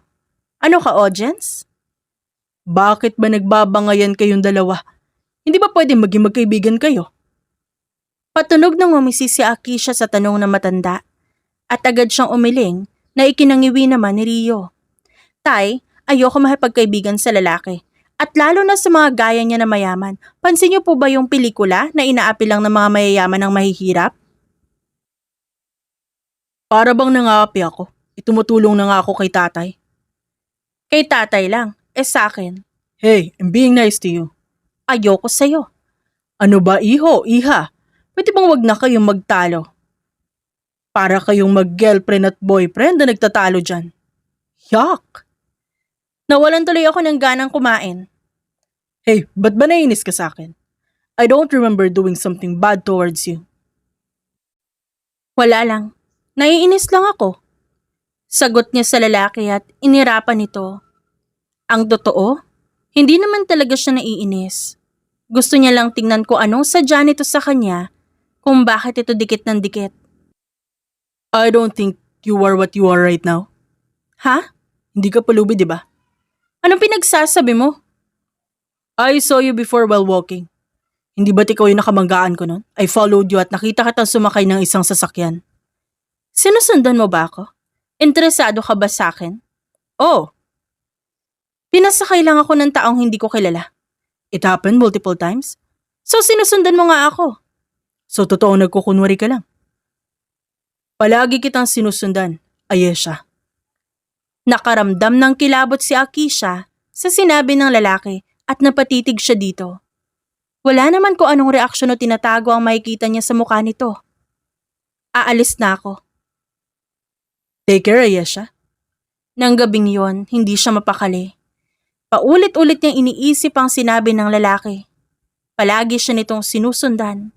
Ano ka, audience? Bakit ba nagbabangayan kayong dalawa? Hindi ba pwede maging magkaibigan kayo? Patunog nang umisi si Akisha sa tanong ng matanda at agad siyang umiling na ikinangiwi naman ni Rio. Tay, ayoko makipagkaibigan sa lalaki. At lalo na sa mga gaya niya na mayaman. Pansin niyo po ba yung pelikula na inaapi lang ng mga mayayaman ng mahihirap? Para bang nangaapi ako? Itumutulong na nga ako kay tatay. Kay tatay lang, sa akin. Hey, I'm being nice to you. Ayoko sa'yo. Ano ba iho, iha? Pwede bang wag na kayong magtalo? Para kayong mag-girlfriend at boyfriend na nagtatalo dyan. Yuck! Nawalan tuloy ako ng ganang kumain. Hey, ba't ba nainis ka sa akin? I don't remember doing something bad towards you. Wala lang. Naiinis lang ako. Sagot niya sa lalaki at inirapan nito. Ang totoo, hindi naman talaga siya naiinis. Gusto niya lang tingnan ko anong sadya nito sa kanya kung bakit ito dikit ng dikit. I don't think you are what you are right now. Ha? Hindi ka palubi, di ba? Anong pinagsasabi mo? I saw you before while walking. Hindi ba't ikaw yung nakamanggaan ko nun? I followed you at nakita kitang sumakay ng isang sasakyan. Sinusundan mo ba ako? Interesado ka ba sa akin? Oh, Pinasakay lang ako ng taong hindi ko kilala. it happened multiple times. So sinusundan mo nga ako. So totoo nagkukunwari ka lang. Palagi kitang sinusundan, Ayesha. Nakaramdam ng kilabot si Akisha sa sinabi ng lalaki at napatitig siya dito. Wala naman ko anong reaksyon o tinatago ang makikita niya sa mukha nito. Aalis na ako. Take care, Ayesha. Nang gabing yon, hindi siya mapakali. Paulit-ulit niyang iniisip ang sinabi ng lalaki. Palagi siya nitong sinusundan.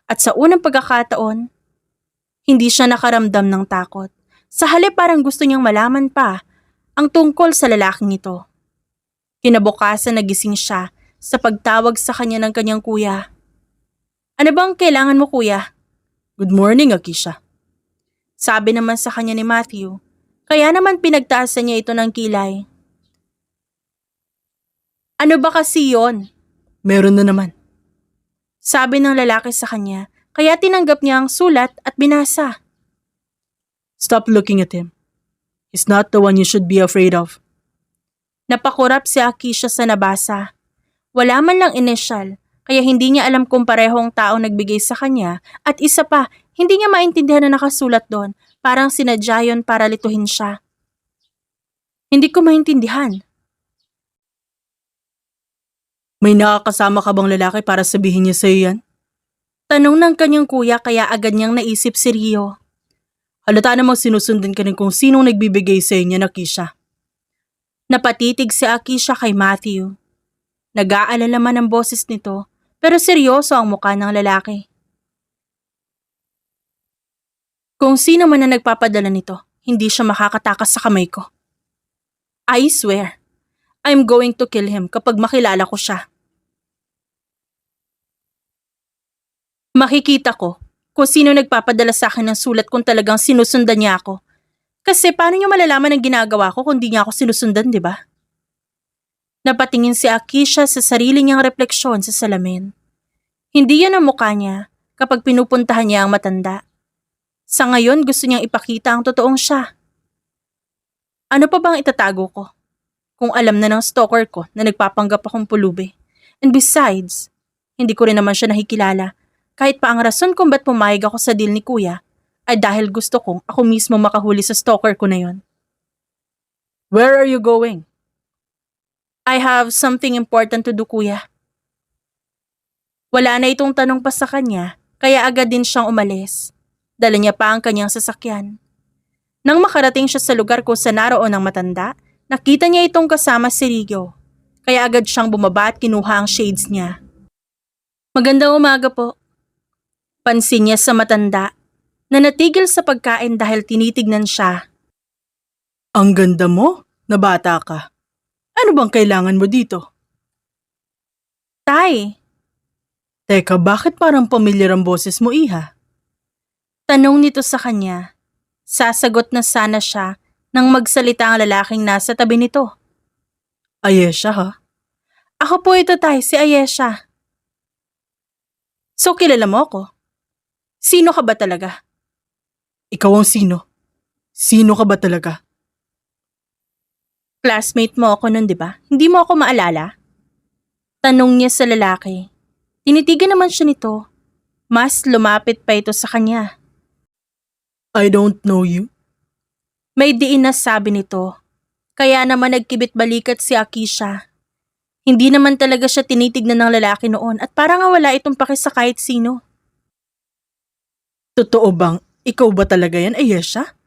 At sa unang pagkakataon, hindi siya nakaramdam ng takot. Sa halip parang gusto niyang malaman pa ang tungkol sa lalaking ito. Kinabukasan nagising siya sa pagtawag sa kanya ng kanyang kuya. Ano bang kailangan mo, kuya? Good morning, Akisha. Sabi naman sa kanya ni Matthew. Kaya naman pinagtaasan niya ito ng kilay. Ano ba kasi yon? Meron na naman. Sabi ng lalaki sa kanya, kaya tinanggap niya ang sulat at binasa. Stop looking at him. He's not the one you should be afraid of. Napakurap si Akisha sa nabasa. Wala man lang inisyal, kaya hindi niya alam kung parehong tao nagbigay sa kanya at isa pa, hindi niya maintindihan na nakasulat doon, parang sinadya yun para lituhin siya. Hindi ko maintindihan. May nakakasama ka bang lalaki para sabihin niya sa'yo yan? Tanong ng kanyang kuya kaya agad niyang naisip si Rio. Halata namang sinusundan ka rin kung sinong nagbibigay sa inyo, Akisha. Napatitig si Akisha kay Matthew. Nag-aalala man ang boses nito, pero seryoso ang mukha ng lalaki. Kung sino man na nagpapadala nito, hindi siya makakatakas sa kamay ko. I swear, I'm going to kill him kapag makilala ko siya. Makikita ko kung sino nagpapadala sa akin ng sulat kung talagang sinusundan niya ako. Kasi paano niya malalaman ang ginagawa ko kung di niya ako sinusundan, di ba? Napatingin si Akisha sa sarili niyang refleksyon sa salamin. Hindi yan ang mukha niya kapag pinupuntahan niya ang matanda. Sa ngayon gusto niyang ipakita ang totoong siya. Ano pa bang itatago ko? Kung alam na ng stalker ko na nagpapanggap akong pulubi. And besides, hindi ko rin naman siya nakikilala. Kahit pa ang rason kung ba't pumayag ako sa deal ni kuya ay dahil gusto kong ako mismo makahuli sa stalker ko na yon. Where are you going? I have something important to do, kuya. Wala na itong tanong pa sa kanya, kaya agad din siyang umalis. Dala niya pa ang kanyang sasakyan. Nang makarating siya sa lugar kung saan naroon ang matanda, nakita niya itong kasama si Rio. Kaya agad siyang bumaba at kinuha ang shades niya. Magandang umaga po. Pansin niya sa matanda na natigil sa pagkain dahil tinitignan siya. Ang ganda mo, na bata ka. Ano bang kailangan mo dito? Tay, Teka, bakit parang pamilyar ang boses mo, Iha? Tanong nito sa kanya. Sasagot na sana siya nang magsalita ang lalaking nasa tabi nito. Ayesha, ha? Ako po ito tay, si Ayesha. So kilala mo ako? Sino ka ba talaga? Ikaw ang sino? Sino ka ba talaga? Classmate mo ako nun, di ba? Hindi mo ako maalala? Tanong niya sa lalaki. Tinitigan naman siya nito. Mas lumapit pa ito sa kanya. I don't know you. May diin na sabi nito. Kaya naman nagkibit balikat si Akisha. Hindi naman talaga siya tinitignan ng lalaki noon at parang wala itong paki sa kahit sino. Totoo bang ikaw ba talaga yan, Ayesha?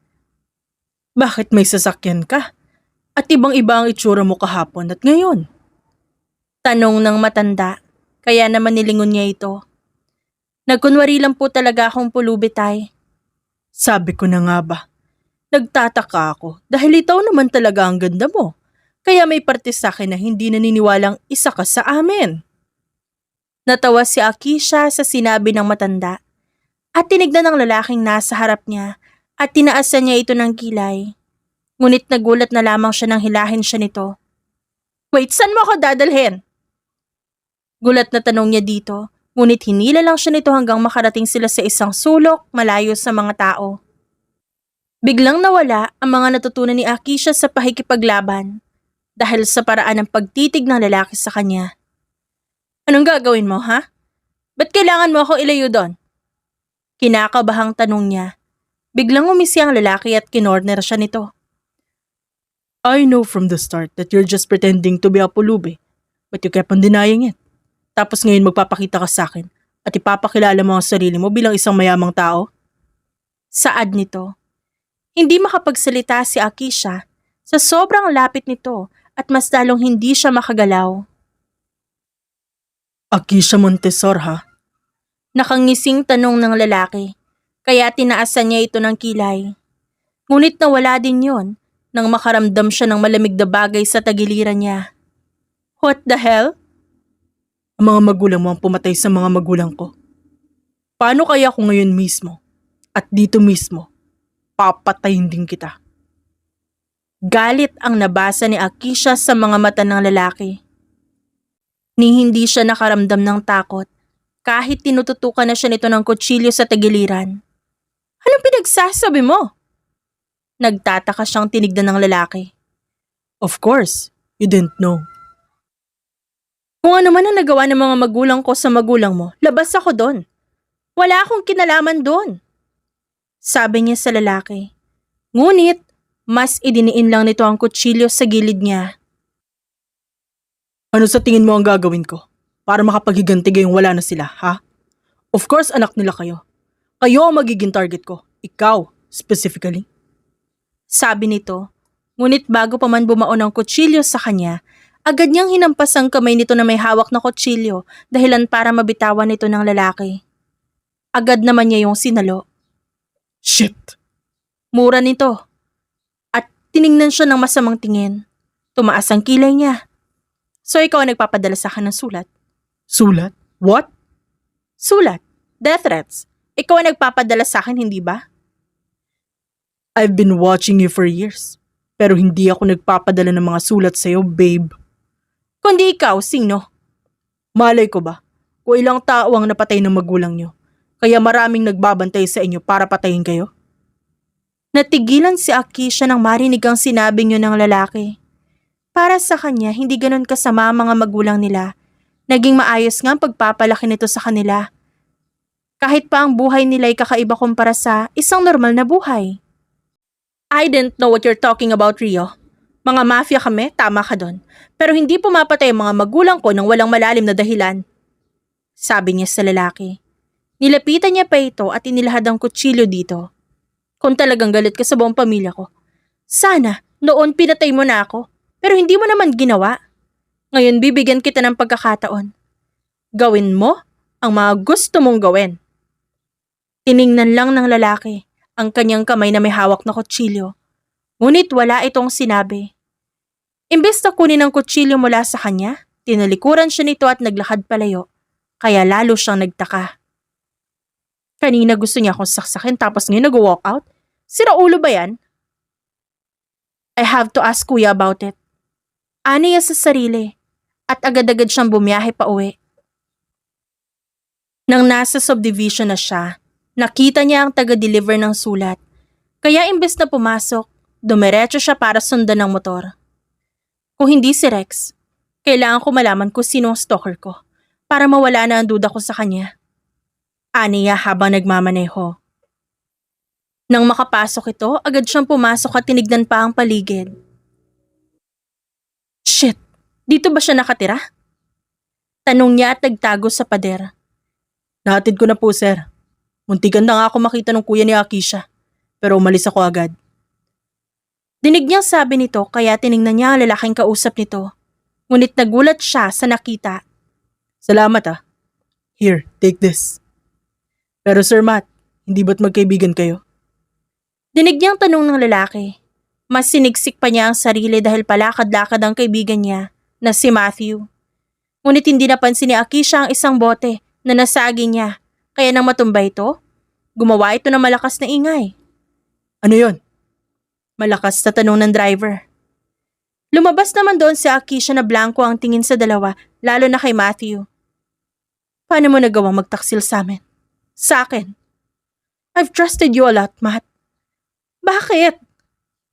Bakit may sasakyan ka? At ibang-iba ang itsura mo kahapon at ngayon? Tanong ng matanda, kaya naman nilingon niya ito. Nagkunwari lang po talaga akong pulubi tay. Sabi ko na nga ba, nagtataka ako dahil ikaw naman talaga ang ganda mo. Kaya may parte sa akin na hindi naniniwalang isa ka sa amin. Natawa si Akisha sa sinabi ng matanda at tinignan ng lalaking nasa harap niya at tinaasan niya ito ng kilay. Ngunit nagulat na lamang siya nang hilahin siya nito. Wait, saan mo ako dadalhin? Gulat na tanong niya dito, ngunit hinila lang siya nito hanggang makarating sila sa isang sulok malayo sa mga tao. Biglang nawala ang mga natutunan ni Akisha sa pakikipaglaban dahil sa paraan ng pagtitig ng lalaki sa kanya. Anong gagawin mo, ha? Ba't kailangan mo ako ilayo doon? Kinakabahang tanong niya. Biglang umisi ang lalaki at kinorner siya nito. I know from the start that you're just pretending to be a pulubi, but you kept on denying it. Tapos ngayon magpapakita ka sa akin at ipapakilala mo ang sarili mo bilang isang mayamang tao? Saad nito. Hindi makapagsalita si Akisha sa sobrang lapit nito at mas lalong hindi siya makagalaw. Akisha Montesor, ha? Nakangising tanong ng lalaki, kaya tinaasan niya ito ng kilay. Ngunit nawala din yon nang makaramdam siya ng malamig na bagay sa tagiliran niya. What the hell? Ang mga magulang mo ang pumatay sa mga magulang ko. Paano kaya kung ngayon mismo at dito mismo, papatayin din kita? Galit ang nabasa ni Akisha sa mga mata ng lalaki. Ni hindi siya nakaramdam ng takot kahit tinututukan na siya nito ng kutsilyo sa tagiliran. Anong pinagsasabi mo? Nagtataka siyang tinignan ng lalaki. Of course, you didn't know. Kung ano man ang nagawa ng mga magulang ko sa magulang mo, labas ako doon. Wala akong kinalaman doon. Sabi niya sa lalaki. Ngunit, mas idiniin lang nito ang kutsilyo sa gilid niya. Ano sa tingin mo ang gagawin ko? Para makapaghiganti gayong wala na sila, ha? Of course, anak nila kayo. Kayo ang magiging target ko. Ikaw, specifically. Sabi nito. Ngunit bago pa man bumaon ang kutsilyo sa kanya, agad niyang hinampas ang kamay nito na may hawak na kutsilyo dahilan para mabitawan nito ng lalaki. Agad naman niya yung sinalo. Shit! Mura nito. At tiningnan siya ng masamang tingin. Tumaas ang kilay niya. So ikaw ang nagpapadala sa akin ng sulat? Sulat? What? Sulat. Death threats. Ikaw ang nagpapadala sa akin, hindi ba? I've been watching you for years. Pero hindi ako nagpapadala ng mga sulat sa'yo, babe. Kundi ikaw, sino? Malay ko ba? Kung ilang tao ang napatay ng magulang nyo. Kaya maraming nagbabantay sa inyo para patayin kayo? Natigilan si Akisha nang marinig ang sinabi niyo ng lalaki. Para sa kanya, hindi ganon kasama ang mga magulang nila. Naging maayos nga ang pagpapalaki nito sa kanila. Kahit pa ang buhay nila ay kakaiba kumpara sa isang normal na buhay. I didn't know what you're talking about, Rio. Mga mafia kami, tama ka doon. Pero hindi pumapatay ang mga magulang ko ng walang malalim na dahilan. Sabi niya sa lalaki. Nilapitan niya pa ito at inilahad ang kutsilyo dito. Kung talagang galit ka sa buong pamilya ko, sana noon pinatay mo na ako, pero hindi mo naman ginawa. Ngayon bibigyan kita ng pagkakataon. Gawin mo ang mga gusto mong gawin. Tiningnan lang ng lalaki ang kanyang kamay na may hawak na kutsilyo. Ngunit wala itong sinabi. Imbes na kunin ang kutsilyo mula sa kanya, tinalikuran siya nito at naglakad palayo. kaya lalo siyang nagtaka. Kanina gusto niya akong saksakin tapos ngayon nag-walk out? Sira ulo ba yan? I have to ask kuya about it. Ani niya sa sarili at agad-agad siyang bumiyahe pa uwi. Nang nasa subdivision na siya, nakita niya ang taga-deliver ng sulat. Kaya imbes na pumasok, dumiretso siya para sundan ng motor. Kung hindi si Rex, kailangan ko malaman kung sino ang stalker ko para mawala na ang duda ko sa kanya. Aniya habang nagmamaneho. Nang makapasok ito, agad siyang pumasok at tinignan pa ang paligid. Shit, dito ba siya nakatira? Tanong niya at nagtago sa pader. Nahatid ko na po, sir. Muntikan na nga ako makita ng kuya ni Akisha, pero umalis ako agad. Dinig niyang sabi nito kaya tiningnan niya ang lalaking kausap nito. Ngunit nagulat siya sa nakita. Salamat ah. Here, take this. Pero Sir Matt, hindi ba't magkaibigan kayo? Dinig niyang tanong ng lalaki. Mas sinigsik pa niya ang sarili dahil palakad-lakad ang kaibigan niya na si Matthew. Ngunit hindi napansin ni Akisha ang isang bote na nasagi niya. Kaya nang matumba ito, gumawa ito ng malakas na ingay. Ano yon? Malakas na tanong ng driver. Lumabas naman doon si Akisha na blanco ang tingin sa dalawa, lalo na kay Matthew. Paano mo nagawang magtaksil sa amin? Sa akin. I've trusted you a lot, Matt. Bakit?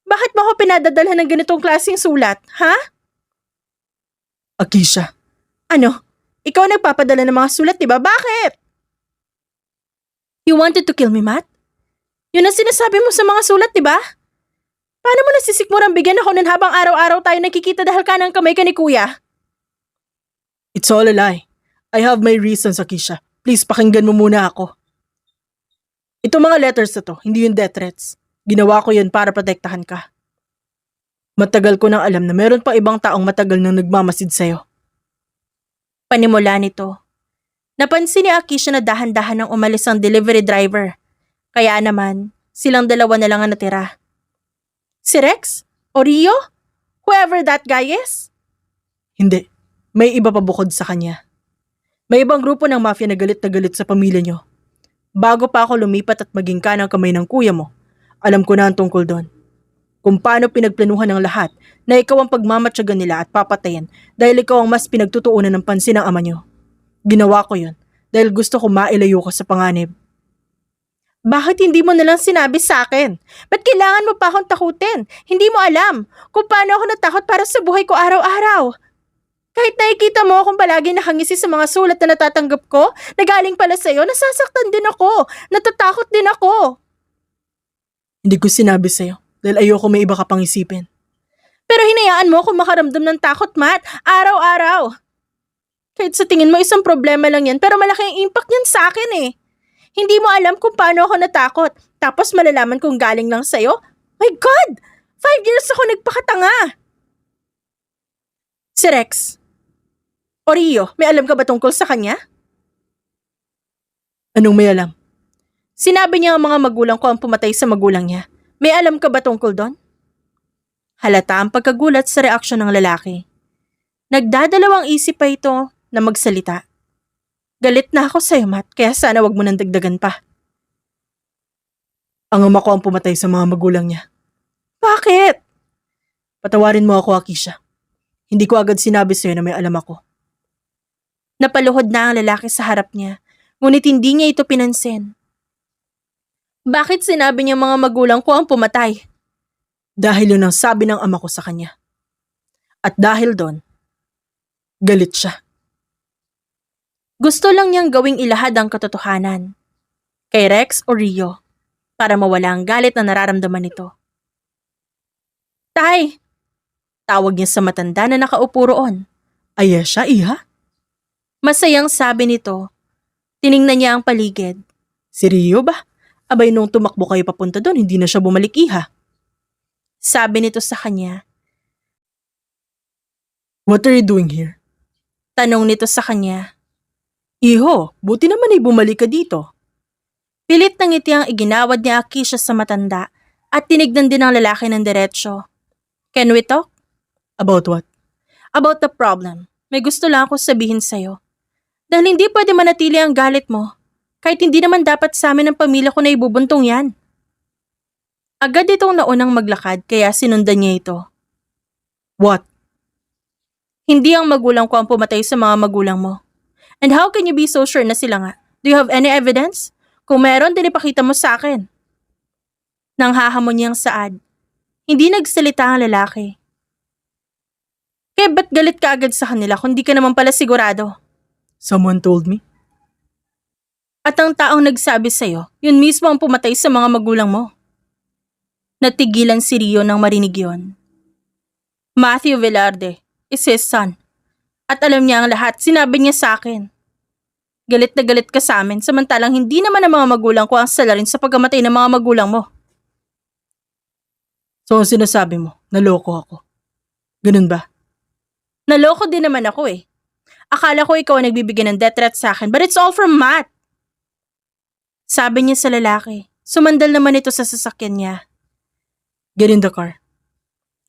Bakit mo ako pinadadalhan ng ganitong klaseng sulat, ha? Akisha. Ano? Ikaw ang nagpapadala ng mga sulat, diba? Bakit? You wanted to kill me, Matt? Yun ang sinasabi mo sa mga sulat, diba? Paano mo nasisikmurang bigyan ako nun habang araw-araw tayo nakikita dahil kanang kamay ka ni kuya? It's all a lie. I have my reasons, Akisha. Please, pakinggan mo muna ako. Itong mga letters na to, hindi yung death threats. Ginawa ko yun para protektahan ka. Matagal ko nang alam na meron pa ibang taong matagal nang nagmamasid sa'yo. Panimula nito. Napansin ni Akisha na dahan-dahan nang umalis ang delivery driver. Kaya naman, silang dalawa na lang ang natira. Si Rex? O Rio? Whoever that guy is? Hindi. May iba pa bukod sa kanya. May ibang grupo ng mafia na galit sa pamilya nyo. Bago pa ako lumipat at maging kanang kamay ng kuya mo, alam ko na ang tungkol doon. Kung paano pinagplanuhan ng lahat na ikaw ang pagmamatyagan nila at papatayin dahil ikaw ang mas pinagtutuunan ng pansin ng ama nyo. Ginawa ko yun dahil gusto ko mailayo ka sa panganib. Bakit hindi mo nalang sinabi sa akin? Ba't kailangan mo pa akong takutin? Hindi mo alam kung paano ako natakot para sa buhay ko araw-araw. Kahit nakikita mo akong palagi nakangisi sa mga sulat na natatanggap ko, na galing pala sa'yo, nasasaktan din ako, natatakot din ako. Hindi ko sinabi sa'yo dahil ayoko may iba ka pang isipin. Pero hinayaan mo akong makaramdam ng takot, Matt, araw-araw. Kahit sa tingin mo isang problema lang yan, pero malaki ang impact niyan sa akin eh. Hindi mo alam kung paano ako natakot, tapos malalaman kong galing lang sa'yo? My God! 5 years ako nagpakatanga! Si Rex. O Rio, may alam ka ba tungkol sa kanya? Anong may alam? Sinabi niya ang mga magulang ko ang pumatay sa magulang niya. May alam ka ba tungkol doon? Halata ang pagkagulat sa reaksyon ng lalaki. Nagdadalawang isip pa ito na magsalita. Galit na ako sa'yo, Matt, kaya sana wag mo nang dagdagan pa. Ang ama ko ang pumatay sa mga magulang niya. Bakit? Patawarin mo ako, Akisha. Hindi ko agad sinabi sa'yo na may alam ako. Napaluhod na ang lalaki sa harap niya, ngunit hindi niya ito pinansin. Bakit sinabi niya mga magulang ko ang pumatay? Dahil yun ang sabi ng ama ko sa kanya. At dahil doon, galit siya. Gusto lang niyang gawing ilahad ang katotohanan. Kay Rex o Rio, para mawala ang galit na nararamdaman nito. Tay! Tawag niya sa matanda na nakaupo roon. Ayesha, iha? Masayang sabi nito. Tiningnan niya ang paligid. Si Rio ba? Abay nung tumakbo kayo papunta doon, hindi na siya bumalik, iha. Sabi nito sa kanya. What are you doing here? Tanong nito sa kanya. Iho, buti naman ay bumalik ka dito. Pilit ng ngiti ang iginawad ni Akisha sa matanda at tinignan din ang lalaki ng diretsyo. Can we talk? About what? About the problem. May gusto lang ako sabihin sa'yo. Dahil hindi pwede manatili ang galit mo, kahit hindi naman dapat sa amin ng pamilya ko na ibubuntong yan. Agad itong naunang maglakad kaya sinundan niya ito. What? Hindi ang magulang ko ang pumatay sa mga magulang mo. And how can you be so sure na sila nga? Do you have any evidence? Kung meron, din ipakita mo sa akin. Nang hahamon niyang saad, hindi nagsalita ang lalaki. Kaya ba't galit ka agad sa kanila kung di ka naman pala sigurado? Someone told me. At ang taong nagsabi sa'yo, yun mismo ang pumatay sa mga magulang mo. Natigilan si Rio nang marinig yon. Matthew Velarde is his son. At alam niya ang lahat, sinabi niya sa akin. Galit na galit ka sa amin, samantalang hindi naman ang mga magulang ko ang salarin sa pagkamatay ng mga magulang mo. So ang sinasabi mo, naloko ako. Ganun ba? Naloko din naman ako eh. Akala ko ikaw ang nagbibigay ng death threat sa akin, but it's all from Matt. Sabi niya sa lalaki. Sumandal naman ito sa sasakyan niya. Get in the car.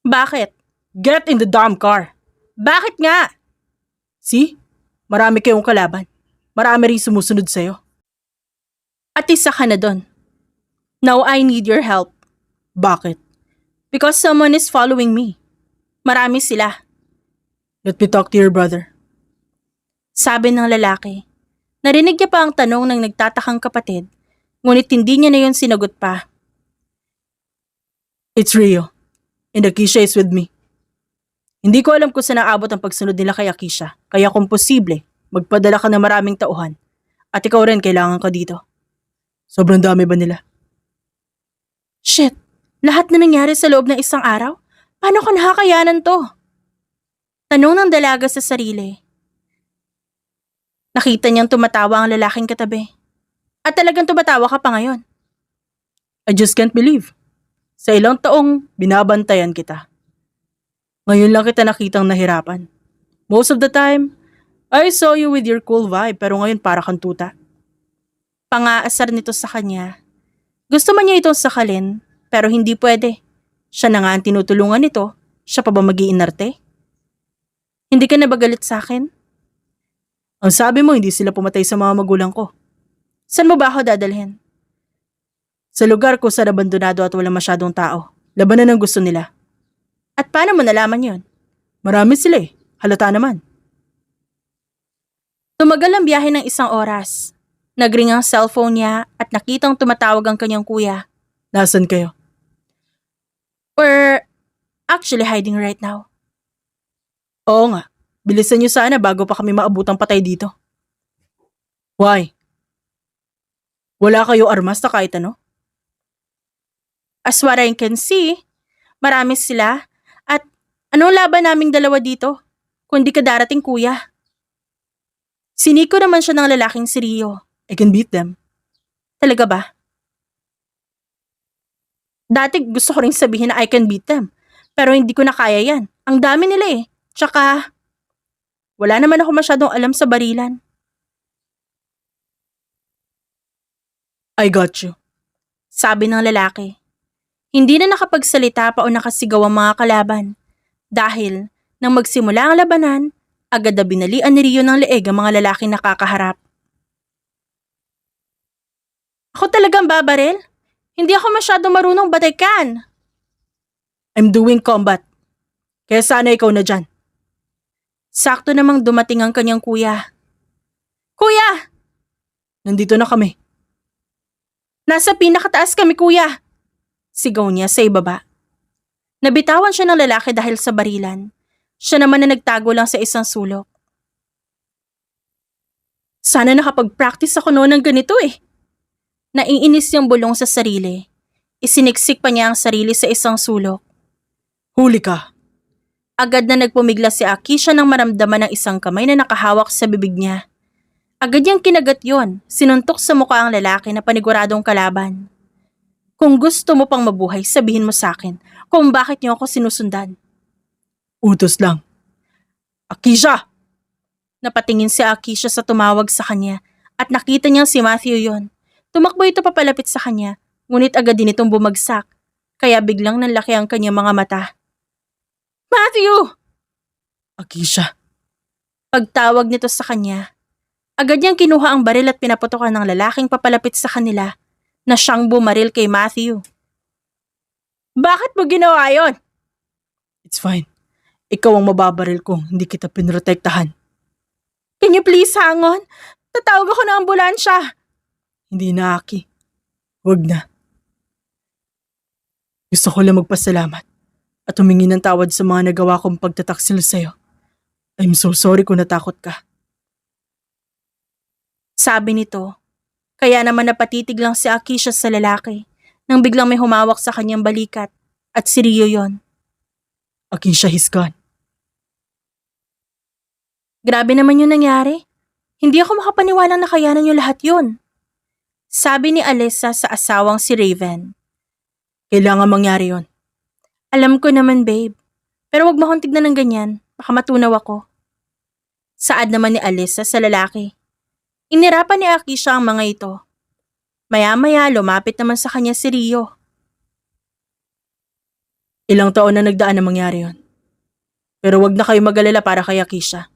Bakit? Get in the damn car. Bakit nga? See? Marami kayong kalaban. Marami rin sumusunod sa'yo. At isa ka na doon. Now I need your help. Bakit? Because someone is following me. Marami sila. Let me talk to your brother. Sabi ng lalaki. Narinig niya pa ang tanong ng nagtatakang kapatid, ngunit hindi niya na yun sinagot pa. It's Rio. And Akisha is with me. Hindi ko alam kung saan naabot ang pagsunod nila kay Akisha, kaya kung posible, magpadala ka ng maraming tauhan. At ikaw rin kailangan ka dito. Sobrang dami ba nila? Shit! Lahat na nangyari sa loob ng isang araw? Paano ko nakakayanan to? Tanong ng dalaga sa sarili. Nakita niyang tumatawa ang lalaking katabi. At talagang tumatawa ka pa ngayon. I just can't believe. Sa ilang taong binabantayan kita. Ngayon lang kita nakitang nahirapan. Most of the time, I saw you with your cool vibe pero ngayon para kang tuta. Pangaasar nito sa kanya. Gusto man niya itong sakalin, pero hindi pwede. Siya na nga ang tinutulungan nito, siya pa ba mag-iinarte? Hindi ka na ba galit sa akin? Ang sabi mo hindi sila pumatay sa mga magulang ko. Saan mo ba ako dadalhin? Sa lugar ko sa abandonado at wala masyadong tao. Labanan ang gusto nila. At paano mo nalaman yon? Marami sila eh. Halata naman. Tumagal ang biyahe ng 1 oras. Nagring ang cellphone niya at nakitang tumatawag ang kanyang kuya. Nasaan kayo? We're actually hiding right now. Oo nga. Bilisan niyo sana bago pa kami maabutang patay dito. Why? Wala kayo armas na kahit ano? As what I can see, marami sila at anong laban naming dalawa dito? Kung di ka darating kuya. Siniko naman siya ng lalaking si Rio. I can beat them. Talaga ba? Dati gusto ko rin sabihin na I can beat them. Pero hindi ko na kaya yan. Ang dami nila eh. Tsaka, wala naman ako masyadong alam sa barilan. I got you. Sabi ng lalaki. Hindi na nakapagsalita pa o nakasigaw ang mga kalaban. Dahil, nang magsimula ang labanan, agad na binalian ni Rio ng leeg ang mga lalaking nakakaharap. Ako talagang babaril? Hindi ako masyadong marunong batikan. I'm doing combat. Kaya sana ikaw na dyan. Sakto namang dumating ang kanyang kuya. Kuya! Nandito na kami. Nasa pinakataas kami kuya! Sigaw niya sa ibaba. Nabitawan siya ng lalaki dahil sa barilan. Siya naman na nagtago lang sa isang sulok. Sana nakapag-practice ako noon ng ganito eh. Naiinis niyang bulong sa sarili. Isiniksik pa niya ang sarili sa isang sulok. Huli ka. Agad na nagpumigla si Akisha nang maramdaman ng isang kamay na nakahawak sa bibig niya. Agad niyang kinagat yon, sinuntok sa mukha ang lalaki na paniguradong kalaban. Kung gusto mo pang mabuhay, sabihin mo sa akin kung bakit niyo ako sinusundan. Utos lang. Akisha! Napatingin si Akisha sa tumawag sa kanya at nakita niyang si Matthew yon. Tumakbo ito papalapit sa kanya, ngunit agad din itong bumagsak, kaya biglang nanlaki ang kanyang mga mata. Matthew! Akisha. Pagtawag nito sa kanya, Agad niyang kinuha ang baril at pinaputokan ng lalaking papalapit sa kanila na siyang bumaril kay Matthew. Bakit mo ginawa yon? It's fine. Ikaw ang mababaril kung hindi kita pinrotektahan. Can you please hang on? Tatawag ako ng ambulansya. Hindi na, Aki. Huwag na. Gusto ko lang magpasalamat at humingi ng tawad sa mga nagawa kong pagtataksil sa'yo. I'm so sorry kung natakot ka. Sabi nito, kaya naman napatitig lang si Akisha sa lalaki nang biglang may humawak sa kanyang balikat at si Rio yon. Akisha, he's gone. Grabe naman yung nangyari. Hindi ako makapaniwalang nakayanan yung lahat yun. Sabi ni Alyssa sa asawang si Raven. Kailangan mangyari yon. Alam ko naman babe, pero wag mo akong tignan ng ganyan, baka matunaw ako. Saad naman ni Alyssa sa lalaki. Inirapan ni Akisha ang mga ito. Maya-maya lumapit naman sa kanya si Rio. Ilang taon na nagdaan na mangyari yon. Pero wag na kayo mag-alala para kay Akisha.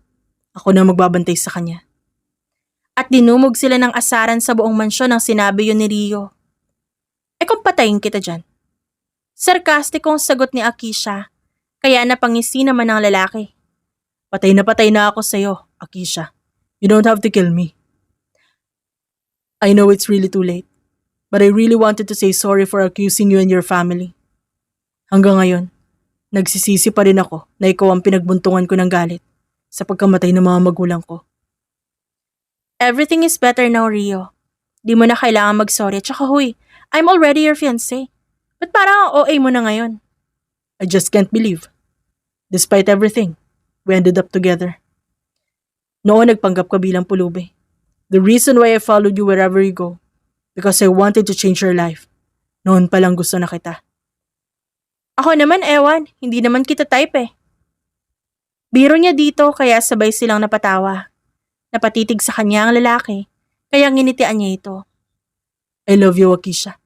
Ako na magbabantay sa kanya. At dinumog sila ng asaran sa buong mansyon nang sinabi yun ni Rio. Kung patayin kita dyan. Sarkastikong sagot ni Akisha, kaya napangisi naman ng lalaki. Patay na ako sa'yo, Akisha. You don't have to kill me. I know it's really too late, but I really wanted to say sorry for accusing you and your family. Hanggang ngayon, nagsisisi pa rin ako na ikaw ang pinagbuntungan ko ng galit sa pagkamatay ng mga magulang ko. Everything is better now, Rio. Di mo na kailangan mag-sorry. Tsaka huy, I'm already your fiancé. Ba't parang OA mo na ngayon? I just can't believe. Despite everything, we ended up together. Noon nagpanggap ka bilang pulubi. The reason why I followed you wherever you go, because I wanted to change your life. Noon pa lang gusto na kita. Ako naman ewan, hindi naman kita type eh. Biro niya dito kaya sabay silang napatawa. Napatitig sa kanya ang lalaki, kaya nginitian niya ito. I love you, Akisha.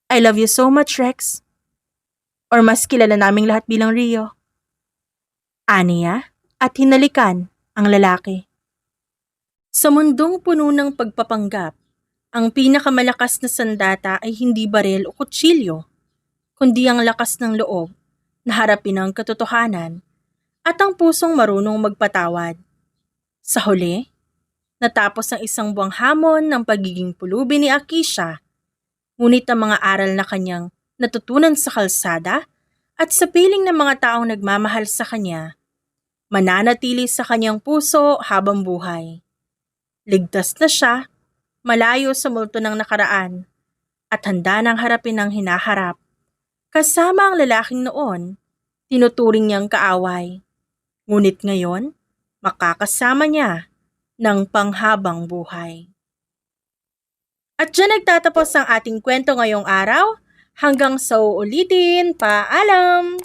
I love you so much, Rex. Or mas kilala naming lahat bilang Rio. Aniya at hinalikan ang lalaki. Sa mundong puno ng pagpapanggap, ang pinakamalakas na sandata ay hindi baril o kutsilyo, kundi ang lakas ng loob na harapin ang katotohanan at ang pusong marunong magpatawad. Sa huli, natapos ang isang buwang hamon ng pagiging pulubi ni Akisha, ngunit ang mga aral na kanyang natutunan sa kalsada at sa piling ng mga taong nagmamahal sa kanya, mananatili sa kanyang puso habang buhay. Ligtas na siya, malayo sa multo ng nakaraan, at handa nang harapin ang hinaharap. Kasama ang lalaking noon, tinuturing niyang kaaway. Ngunit ngayon, makakasama niya ng panghabang buhay. At dyan nagtatapos ang ating kwento ngayong araw. Hanggang sa uulitin, paalam!